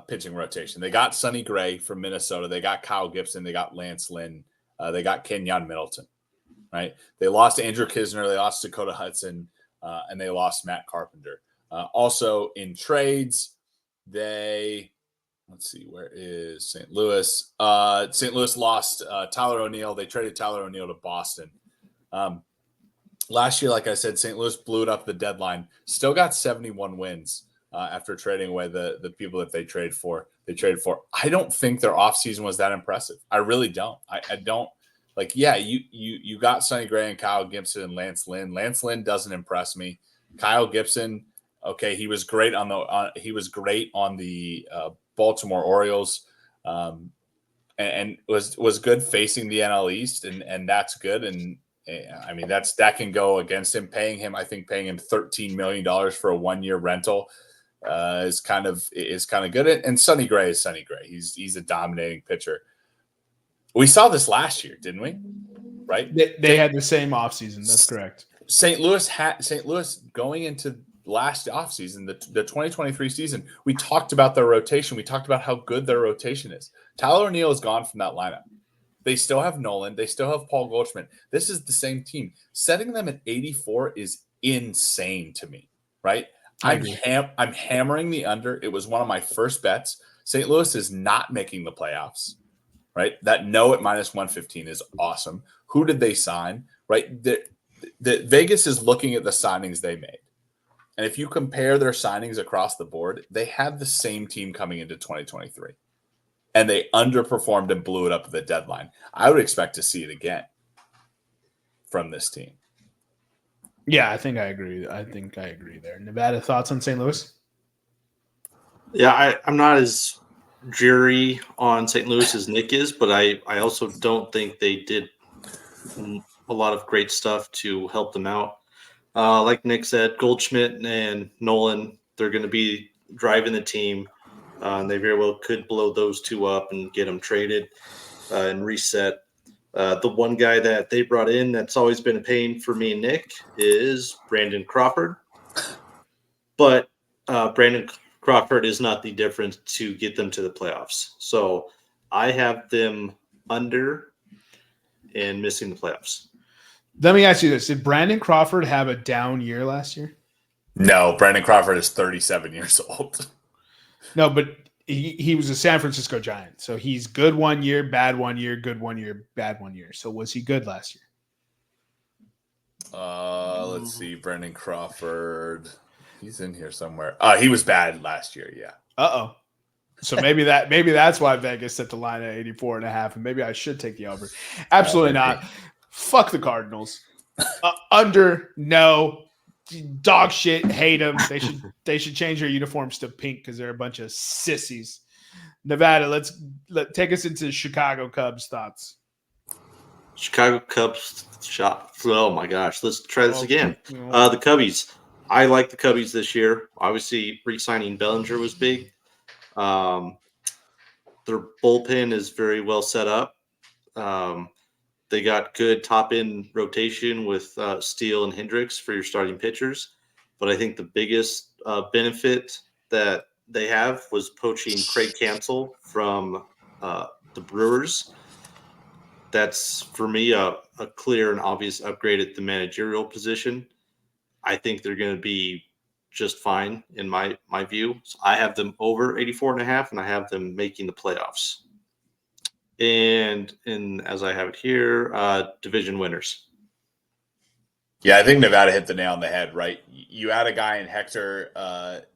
pitching rotation. They got Sonny Gray from Minnesota. They got Kyle Gibson. They got Lance Lynn. They got Kenyon Middleton, right? They lost Andrew Kisner. They lost Dakota Hudson, and they lost Matt Carpenter. Also in trades, let's see, where is St. Louis? St. Louis lost Tyler O'Neill. They traded Tyler O'Neill to Boston. Last year, like I said, St. Louis blew it up the deadline. Still got 71 wins after trading away the people that they traded for. I don't think their offseason was that impressive. I really don't. I don't like. Yeah, you got Sonny Gray and Kyle Gibson and Lance Lynn. Lance Lynn doesn't impress me. Kyle Gibson, okay, he was great on the Baltimore Orioles, and was good facing the NL East, and that's good. And I mean that can go against him. Paying him $13 million for a 1-year rental is kind of good. And Sonny Gray is Sonny Gray. He's a dominating pitcher. We saw this last year, didn't we? Right? They had the same offseason. That's correct. St. Louis going into last offseason, the 2023 season, we talked about their rotation. We talked about how good their rotation is. Tyler O'Neill is gone from that lineup. They still have Nolan. They still have Paul Goldschmidt. This is the same team. Setting them at 84 is insane to me, right? I'm hammering the under. It was one of my first bets. St. Louis is not making the playoffs, right? That no at minus 115 is awesome. Who did they sign, right? The Vegas is looking at the signings they made. And if you compare their signings across the board, they had the same team coming into 2023. And they underperformed and blew it up at the deadline. I would expect to see it again from this team. Yeah, I think I agree. There. Nevada, thoughts on St. Louis? Yeah, I'm not as jury on St. Louis as Nick is, but I also don't think they did a lot of great stuff to help them out. Like Nick said, Goldschmidt and Nolan, they're going to be driving the team. And they very well could blow those two up and get them traded and reset. The one guy that they brought in that's always been a pain for me and Nick is Brandon Crawford. But Brandon Crawford is not the difference to get them to the playoffs. So I have them under and missing the playoffs. Let me ask you this. Did Brandon Crawford have a down year last year? No, Brandon Crawford is 37 years old. No, but he was a San Francisco Giant. So he's good 1 year, bad 1 year, good 1 year, bad 1 year. So was he good last year? Let's see. Brandon Crawford. He's in here somewhere. He was bad last year, yeah. Uh-oh. So maybe that's why Vegas set the line at 84.5, and maybe I should take the over. Absolutely not. Fuck the Cardinals. Under, no. Dog shit, hate them. They should change their uniforms to pink because they're a bunch of sissies. Nevada, let's take us into Chicago Cubs thoughts. Chicago Cubs shot. Oh my gosh, let's try this again. The Cubbies. I like the Cubbies this year. Obviously, re-signing Bellinger was big. Their bullpen is very well set up. They got good top-end rotation with Steele and Hendricks for your starting pitchers. But I think the biggest benefit that they have was poaching Craig Cancel from the Brewers. That's, for me, a clear and obvious upgrade at the managerial position. I think they're going to be just fine in my view. So I have them over 84.5, and I have them making the playoffs. And as I have it here, division winners. Yeah, I think Nevada hit the nail on the head, right? You add a guy in Hector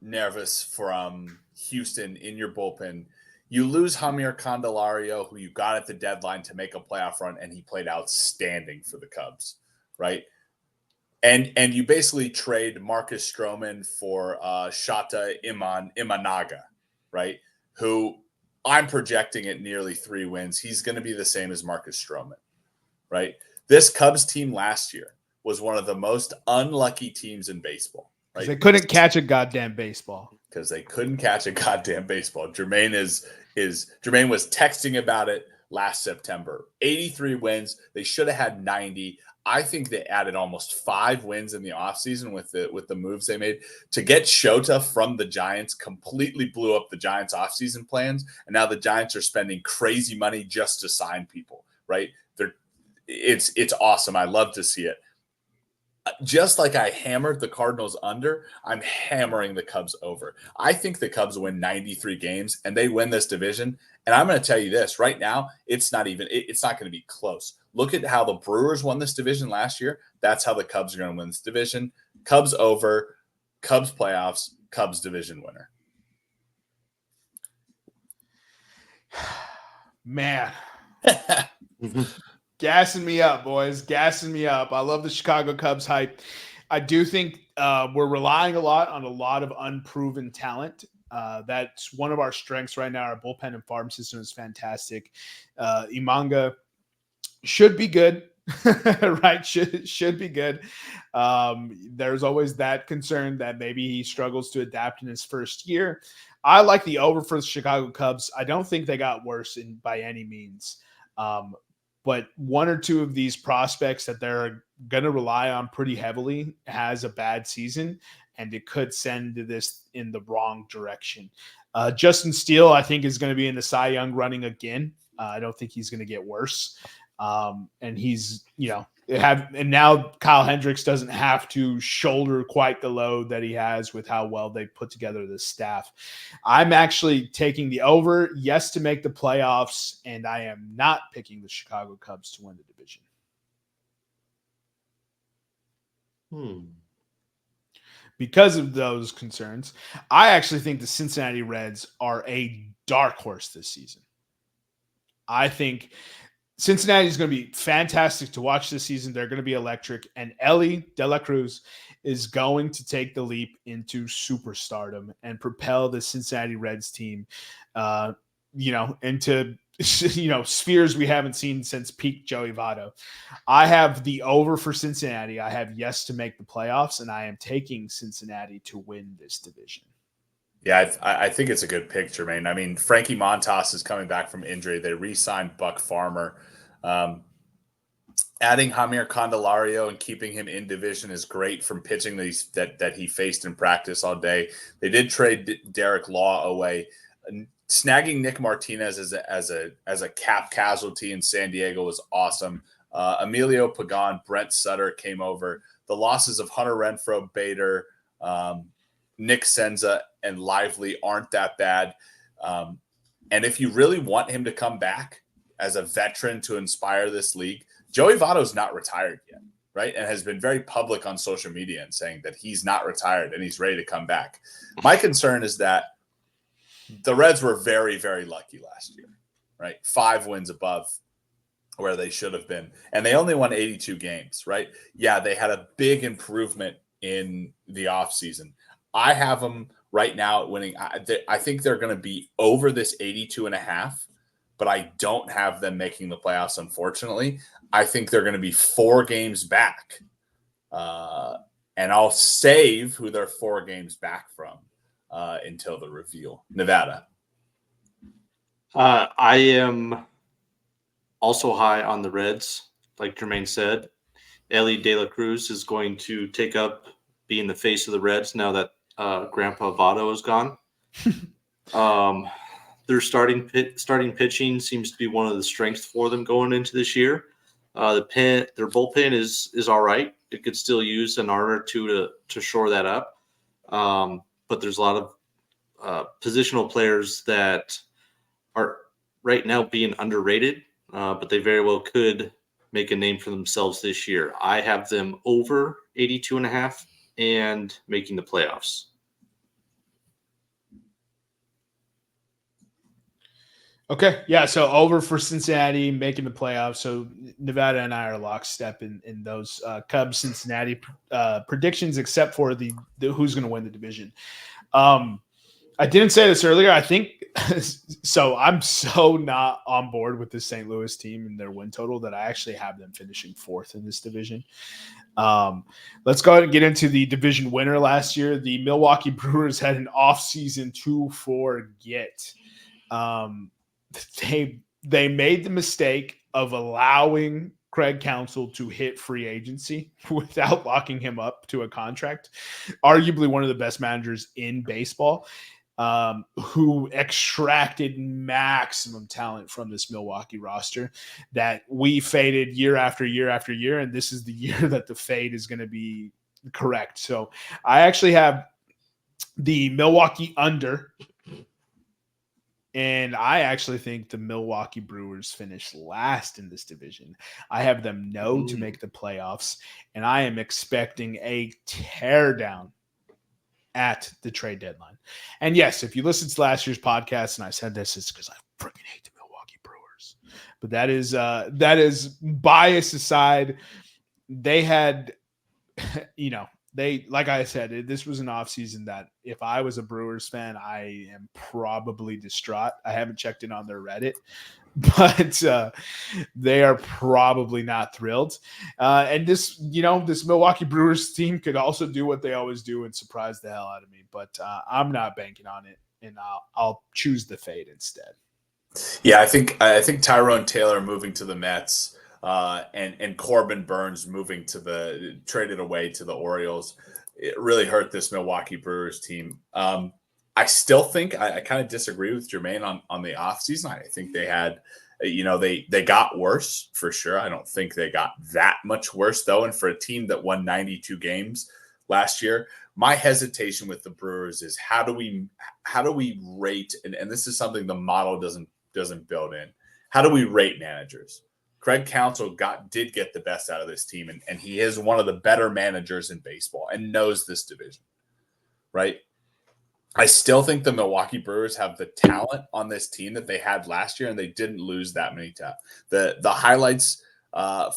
Nervis from Houston in your bullpen. You lose Javier Candelario, who you got at the deadline to make a playoff run, and he played outstanding for the Cubs, right? And you basically trade Marcus Stroman for Shota Imanaga, right? Who I'm projecting at nearly 3 wins. He's going to be the same as Marcus Stroman, right? This Cubs team last year was one of the most unlucky teams in baseball, right? They couldn't catch a goddamn baseball. Because they couldn't catch a goddamn baseball. Jermaine Jermaine was texting about it last September. 83 wins. They should have had 90. I think they added almost 5 wins in the offseason with the moves they made. To get Shota from the Giants completely blew up the Giants' offseason plans, and now the Giants are spending crazy money just to sign people, right? It's awesome. I love to see it. Just like I hammered the Cardinals under, I'm hammering the Cubs over. I think the Cubs win 93 games, and they win this division. And I'm going to tell you this right now, it's not going to be close. Look at how the Brewers won this division last year. That's how the Cubs are going to win this division. Cubs over, Cubs playoffs, Cubs division winner. Man. Gassing me up, boys. Gassing me up. I love the Chicago Cubs hype. I do think we're relying a lot on a lot of unproven talent. That's one of our strengths right now. Our bullpen and farm system is fantastic. Imanga should be good, right? Should be good. There's always that concern that maybe he struggles to adapt in his first year. I like the over for the Chicago Cubs. I don't think they got worse by any means. But one or two of these prospects that they're going to rely on pretty heavily has a bad season, and it could send this in the wrong direction. Justin Steele, I think, is going to be in the Cy Young running again. I don't think he's going to get worse. And he's, and now Kyle Hendricks doesn't have to shoulder quite the load that he has with how well they put together this staff. I'm actually taking the over, yes, to make the playoffs, and I am not picking the Chicago Cubs to win the division. Because of those concerns, I actually think the Cincinnati Reds are a dark horse this season. I think Cincinnati is going to be fantastic to watch this season. They're going to be electric. And Ellie De La Cruz is going to take the leap into superstardom and propel the Cincinnati Reds team, into, spheres we haven't seen since peak Joey Votto. I have the over for Cincinnati. I have yes to make the playoffs, and I am taking Cincinnati to win this division. Yeah, I think it's a good pick, Jermaine. I mean, Frankie Montas is coming back from injury. They re-signed Buck Farmer. Adding Javier Candelario and keeping him in division is great from pitching that he faced in practice all day. They did trade Derek Law away. Snagging Nick Martinez as a cap casualty in San Diego was awesome. Emilio Pagan, Brent Sutter came over. The losses of Hunter Renfroe, Bader, Nick Senza, and Lively aren't that bad. And if you really want him to come back as a veteran to inspire this league, Joey Votto's not retired yet, right? And has been very public on social media and saying that he's not retired and he's ready to come back. My concern is that the Reds were very, very lucky last year, right? 5 wins above where they should have been. And they only won 82 games, right? Yeah, they had a big improvement in the offseason. I have them right now winning. I think they're going to be over this 82.5, but I don't have them making the playoffs, unfortunately. I think they're going to be 4 games back. And I'll save who they're 4 games back from until the reveal. Nevada. I am also high on the Reds. Like Jermaine said, Ellie De La Cruz is going to take up being the face of the Reds now that Grandpa Votto is gone. Their starting pitching seems to be one of the strengths for them going into this year. Their bullpen is all right. It could still use an arm or two to shore that up. But there's a lot of positional players that are right now being underrated, but they very well could make a name for themselves this year. I have them over 82.5 and making the playoffs. Okay. Yeah. So over for Cincinnati making the playoffs. So Nevada and I are lockstep in those Cubs Cincinnati predictions, except for the who's going to win the division. I didn't say this earlier. I think so. I'm so not on board with the St. Louis team and their win total that I actually have them finishing 4th in this division. Let's go ahead and get into the division winner last year. The Milwaukee Brewers had an offseason to forget. They made the mistake of allowing Craig Counsell to hit free agency without locking him up to a contract. Arguably one of the best managers in baseball, who extracted maximum talent from this Milwaukee roster that we faded year after year after year. And this is the year that the fade is going to be correct. So I actually have the Milwaukee under, and I actually think the Milwaukee Brewers finish last in this division. I have them to make the playoffs, and I am expecting a teardown at the trade deadline. And yes, if you listen to last year's podcast and I said this, it's because I freaking hate the Milwaukee Brewers. But that is bias aside. They had, like I said, this was an offseason that if I was a Brewers fan, I am probably distraught. I haven't checked in on their Reddit, but they are probably not thrilled. And this Milwaukee Brewers team could also do what they always do and surprise the hell out of me. But I'm not banking on it, and I'll choose the fade instead. Yeah, I think Tyrone Taylor moving to the Mets and Corbin Burns moving traded away to the Orioles, it really hurt this Milwaukee Brewers team. I still think I kind of disagree with Jermaine on the offseason. I think they had, they got worse for sure. I don't think they got that much worse though. And for a team that won 92 games last year, my hesitation with the Brewers is how do we rate, and this is something the model doesn't build in. How do we rate managers? Craig Counsell did get the best out of this team, and he is one of the better managers in baseball and knows this division, right? I still think the Milwaukee Brewers have the talent on this team that they had last year, and they didn't lose that many times. The highlights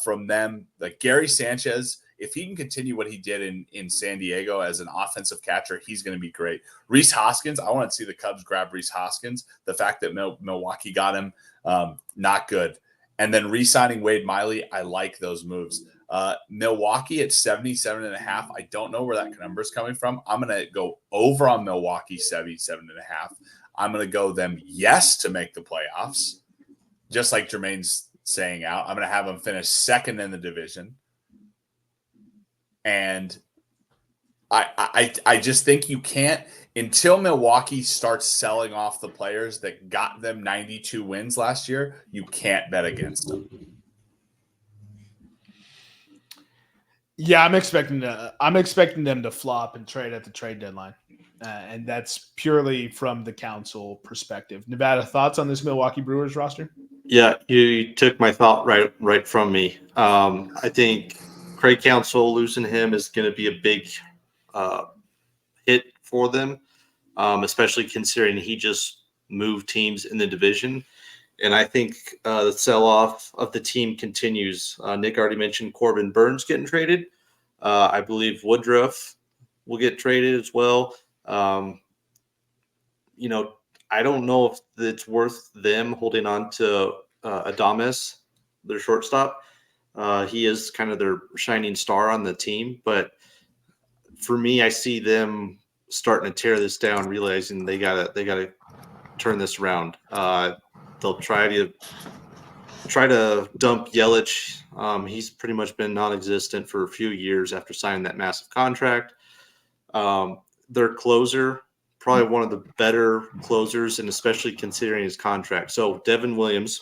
from them, like Gary Sanchez, if he can continue what he did in San Diego as an offensive catcher, he's going to be great. Rhys Hoskins, I want to see the Cubs grab Rhys Hoskins. The fact that Milwaukee got him, not good. And then re-signing Wade Miley, I like those moves. Milwaukee at 77.5. I don't know where that number is coming from. I'm going to go over on Milwaukee 77.5. I'm going to go them yes to make the playoffs, just like Jermaine's saying out. I'm going to have them finish second in the division. And I just think you can't, until Milwaukee starts selling off the players that got them 92 wins last year, you can't bet against them. Yeah, I'm expecting them to flop and trade at the trade deadline. And that's purely from the Counsell perspective. Nevada, thoughts on this Milwaukee Brewers roster? Yeah, you took my thought right from me. I think Craig Counsell, losing him is going to be a big hit for them, especially considering he just moved teams in the division. And I think the sell-off of the team continues. Nick already mentioned Corbin Burns getting traded. I believe Woodruff will get traded as well. I don't know if it's worth them holding on to Adames, their shortstop. He is kind of their shining star on the team. But for me, I see them starting to tear this down, realizing they gotta turn this around. They'll try to dump Yelich. He's pretty much been non-existent for a few years after signing that massive contract. Their closer, probably one of the better closers, and especially considering his contract. So Devin Williams,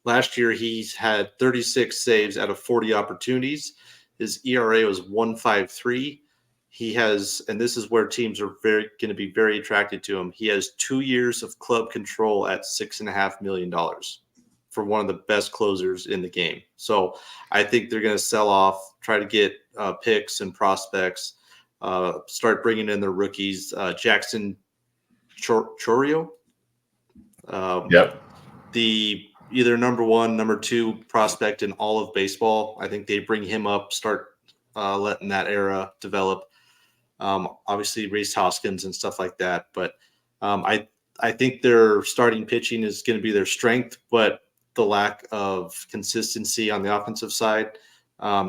last year he's had 36 saves out of 40 opportunities. His ERA was 1.53. He has, and this is where teams are going to be very attracted to him. He has 2 years of club control at $6.5 million for one of the best closers in the game. So I think they're going to sell off, try to get picks and prospects, start bringing in their rookies. Jackson Chourio. Yep. The either number one, number two prospect in all of baseball. I think they bring him up, start letting that era develop. Obviously Rhys Hoskins and stuff like that. But I think their starting pitching is going to be their strength, but the lack of consistency on the offensive side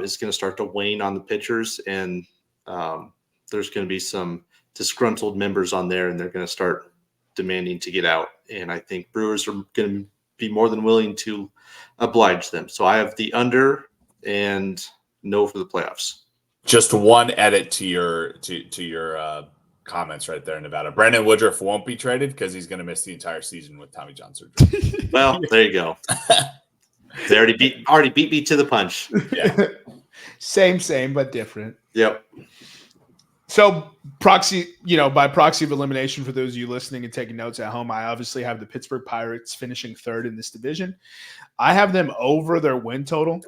is going to start to wane on the pitchers. And there's going to be some disgruntled members on there, and they're going to start demanding to get out. And I think Brewers are going to be more than willing to oblige them. So I have the under and no for the playoffs. Just one edit to your comments right there, Nevada. Brandon Woodruff won't be traded because he's going to miss the entire season with Tommy John surgery. Well, there you go. They already beat me to the punch. Yeah. Same, but different. Yep. So by proxy of elimination, for those of you listening and taking notes at home, I obviously have the Pittsburgh Pirates finishing third in this division. I have them over their win total.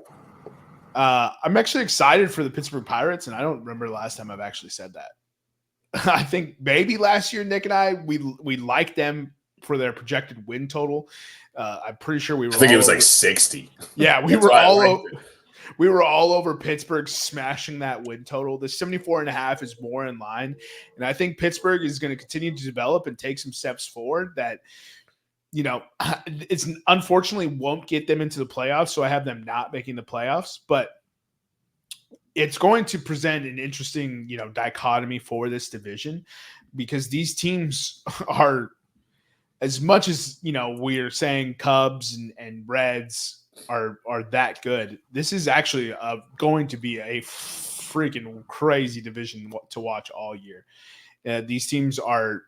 I'm actually excited for the Pittsburgh Pirates, and I don't remember the last time I've actually said that. I think maybe last year, Nick and I, we liked them for their projected win total. I'm pretty sure we were. I think it was like 60. Yeah, we were all over Pittsburgh smashing that win total. The 74.5 is more in line, and I think Pittsburgh is going to continue to develop and take some steps forward that, it's unfortunately won't get them into the playoffs. So I have them not making the playoffs, but it's going to present an interesting, dichotomy for this division, because these teams are as much as we're saying Cubs and Reds are that good, this is actually going to be a freaking crazy division to watch all year. These teams are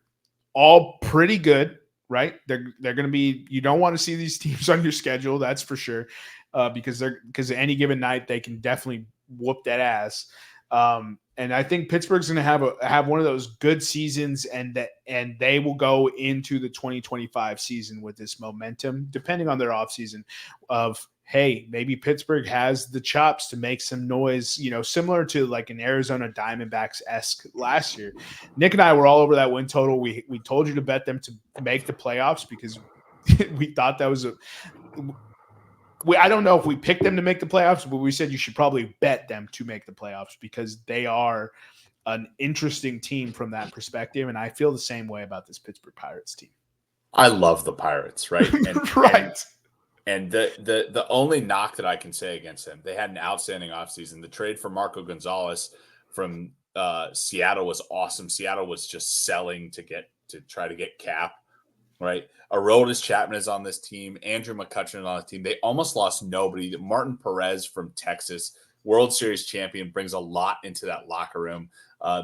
all pretty good, right? They're going to be. You don't want to see these teams on your schedule, that's for sure, because any given night they can definitely whoop that ass. And I think Pittsburgh's going to have one of those good seasons, and they will go into the 2025 season with this momentum, depending on their offseason of, hey, maybe Pittsburgh has the chops to make some noise, similar to like an Arizona Diamondbacks-esque last year. Nick and I were all over that win total. We told you to bet them to make the playoffs because we thought that was I don't know if we picked them to make the playoffs, but we said you should probably bet them to make the playoffs because they are an interesting team from that perspective. And I feel the same way about this Pittsburgh Pirates team. I love the Pirates, right? And, right. And the only knock that I can say against them, they had an outstanding offseason. The trade for Marco Gonzalez from Seattle was awesome. Seattle was just selling to try to get Cap. Right. Aroldis Chapman is on this team. Andrew McCutcheon is on the team. They almost lost nobody. Martin Perez from Texas, World Series champion, brings a lot into that locker room.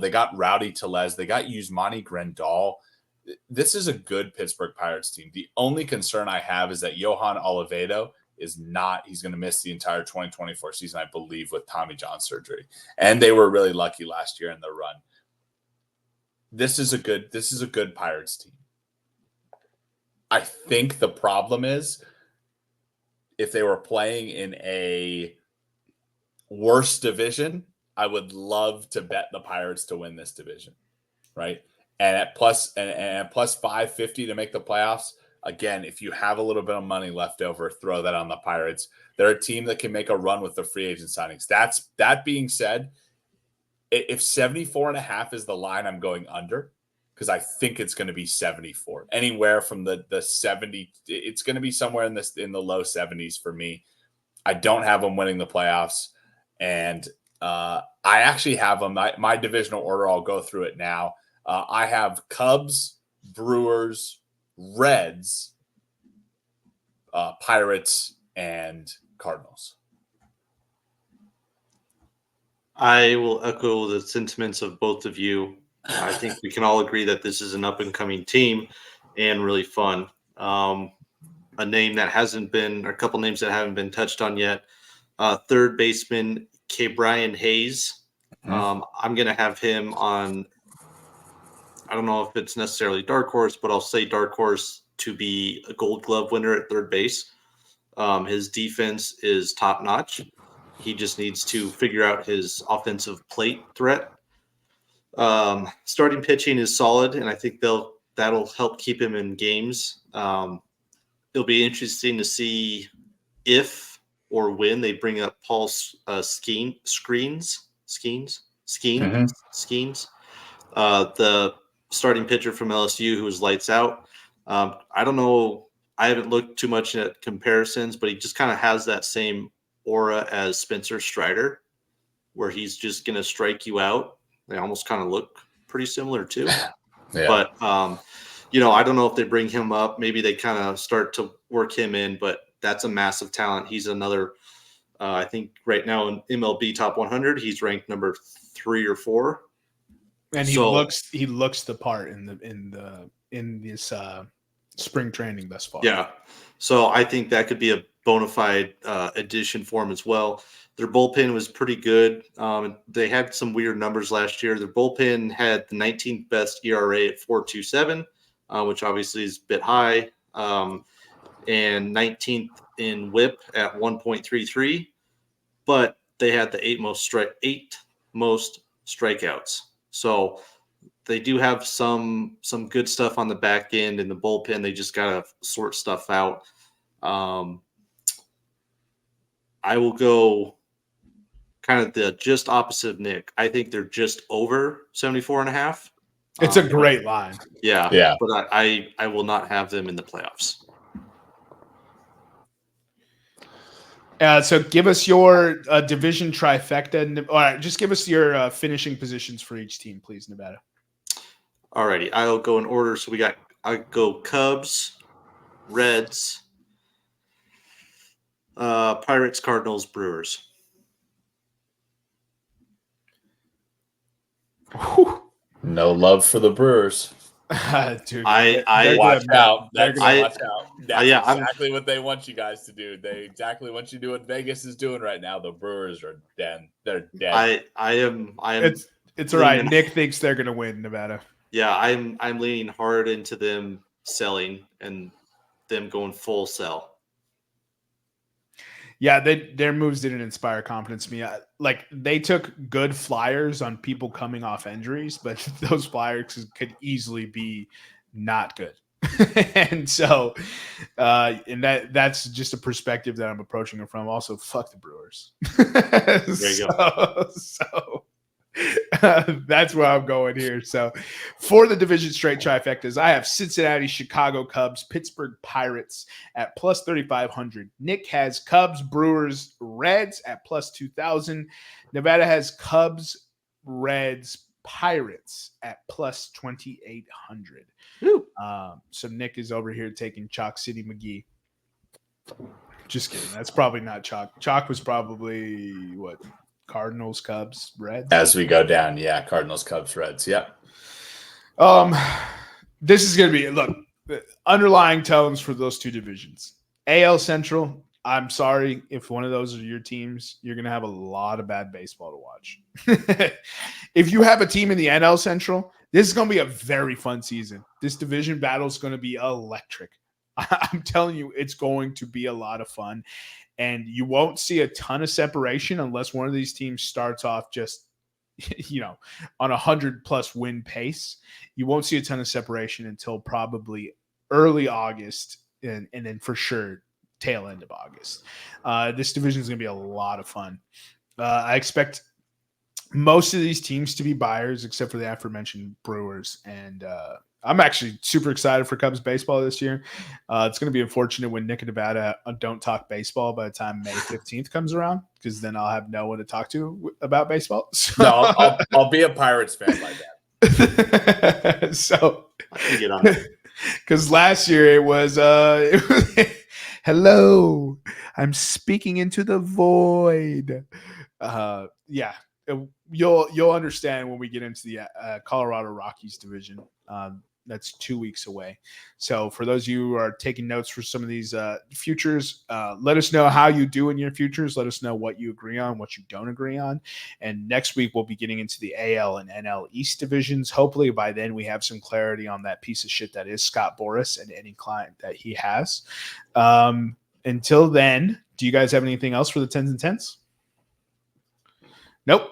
They got Rowdy Tellez. They got Yusmani Grandal. This is a good Pittsburgh Pirates team. The only concern I have is that Johan Olivedo is not. He's going to miss the entire 2024 season, I believe, with Tommy John surgery. And they were really lucky last year in the run. This is a good Pirates team. I think the problem is if they were playing in a worse division, I would love to bet the Pirates to win this division, right? And at plus 550 to make the playoffs, again, if you have a little bit of money left over, throw that on the Pirates. They're a team that can make a run with the free agent signings. That being said, if 74.5 is the line, I'm going under. Because I think it's going to be 74, anywhere from the 70. It's going to be somewhere in the low 70s for me. I don't have them winning the playoffs, and I actually have them. My divisional order. I'll go through it now. I have Cubs, Brewers, Reds, Pirates, and Cardinals. I will echo the sentiments of both of you. I think we can all agree that this is an up-and-coming team and really fun. A name that hasn't been, or a couple names that haven't been touched on yet. Third baseman, Brian Hayes. I'm going to have him on, I don't know if it's necessarily dark horse, but I'll say dark horse to be a Gold Glove winner at third base. His defense is top-notch. He just needs to figure out his offensive plate threat. Starting pitching is solid, and I think that'll help keep him in games. It'll be interesting to see if or when they bring up Paul Skeens, the starting pitcher from LSU who was lights out. I don't know. I haven't looked too much at comparisons, but he just kind of has that same aura as Spencer Strider, where he's just going to strike you out. They almost kind of look pretty similar too. Yeah. But, I don't know if they bring him up. Maybe they kind of start to work him in, but that's a massive talent. He's another, I think right now in MLB top 100, he's ranked number 3 or 4. And he looks the part in this spring training thus far. Yeah. So I think that could be a bona fide addition for him as well. Their bullpen was pretty good. They had some weird numbers last year. Their bullpen had the 19th best ERA at 4.27, which obviously is a bit high, and 19th in WHIP at 1.33. But they had the 8 most strikeouts. So they do have some good stuff on the back end in the bullpen. They just got to sort stuff out. I will go kind of the just opposite of Nick. I think they're just over 74.5. It's a great line. Yeah. But I will not have them in the playoffs. So give us your division trifecta. All right, just give us your finishing positions for each team, please, Nevada. Alrighty, I'll go in order. So we got I go Cubs, Reds, Pirates, Cardinals, Brewers. Whew. No love for the Brewers. Dude, I Watch out. they're That's, gonna- watch out. That's yeah, I'm- exactly what they want you guys to do. They exactly want you to do what Vegas is doing right now. The Brewers are dead. They're dead. I am. It's all right. leaning- Nick thinks they're gonna win Nevada. Yeah, I'm leaning hard into them selling and them going full sell. Yeah, their moves didn't inspire confidence in me. Like they took good flyers on people coming off injuries, but those flyers could easily be not good. And so, and that's just a perspective that I'm approaching it from. Also, fuck the Brewers. There you go. So that's where I'm going here. So for the division straight trifectas, I have Cincinnati, Chicago Cubs, Pittsburgh Pirates at plus 3,500. Nick has Cubs, Brewers, Reds at plus 2,000. Nevada has Cubs, Reds, Pirates at plus 2,800. So Nick is over here taking Chalk City McGee. Just kidding. That's probably not Chalk. Chalk was probably what? Cardinals, Cubs, Reds. As we go down, yeah, Cardinals, Cubs, Reds. Yep. This is going to be, look, the underlying tones for those two divisions. AL Central, I'm sorry if one of those are your teams, you're going to have a lot of bad baseball to watch. If you have a team in the NL Central, this is going to be a very fun season. This division battle is going to be electric. I'm telling you, it's going to be a lot of fun. And you won't see a ton of separation unless one of these teams starts off just, on 100+ win pace. You won't see a ton of separation until probably early August and then for sure tail end of August. This division is going to be a lot of fun. I expect most of these teams to be buyers except for the aforementioned Brewers. And I'm actually super excited for Cubs baseball this year. It's going to be unfortunate when Nick and Nevada don't talk baseball by the time May 15th comes around, because then I'll have no one to talk to about baseball. So. No, I'll be a Pirates fan by then. So I can get on it. Because last year it was hello, I'm speaking into the void. Yeah, you'll understand when we get into the Colorado Rockies division. That's 2 weeks away. So for those of you who are taking notes for some of these futures, let us know how you do in your futures. Let us know what you agree on, what you don't agree on. And next week, we'll be getting into the AL and NL East divisions. Hopefully by then we have some clarity on that piece of shit that is Scott Boras and any client that he has. Until then, do you guys have anything else for the 10s and 10s? Nope.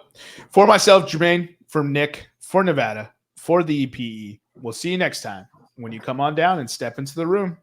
For myself, Jermaine, from Nick, for Nevada, for the EPE, we'll see you next time when you come on down and step into the room.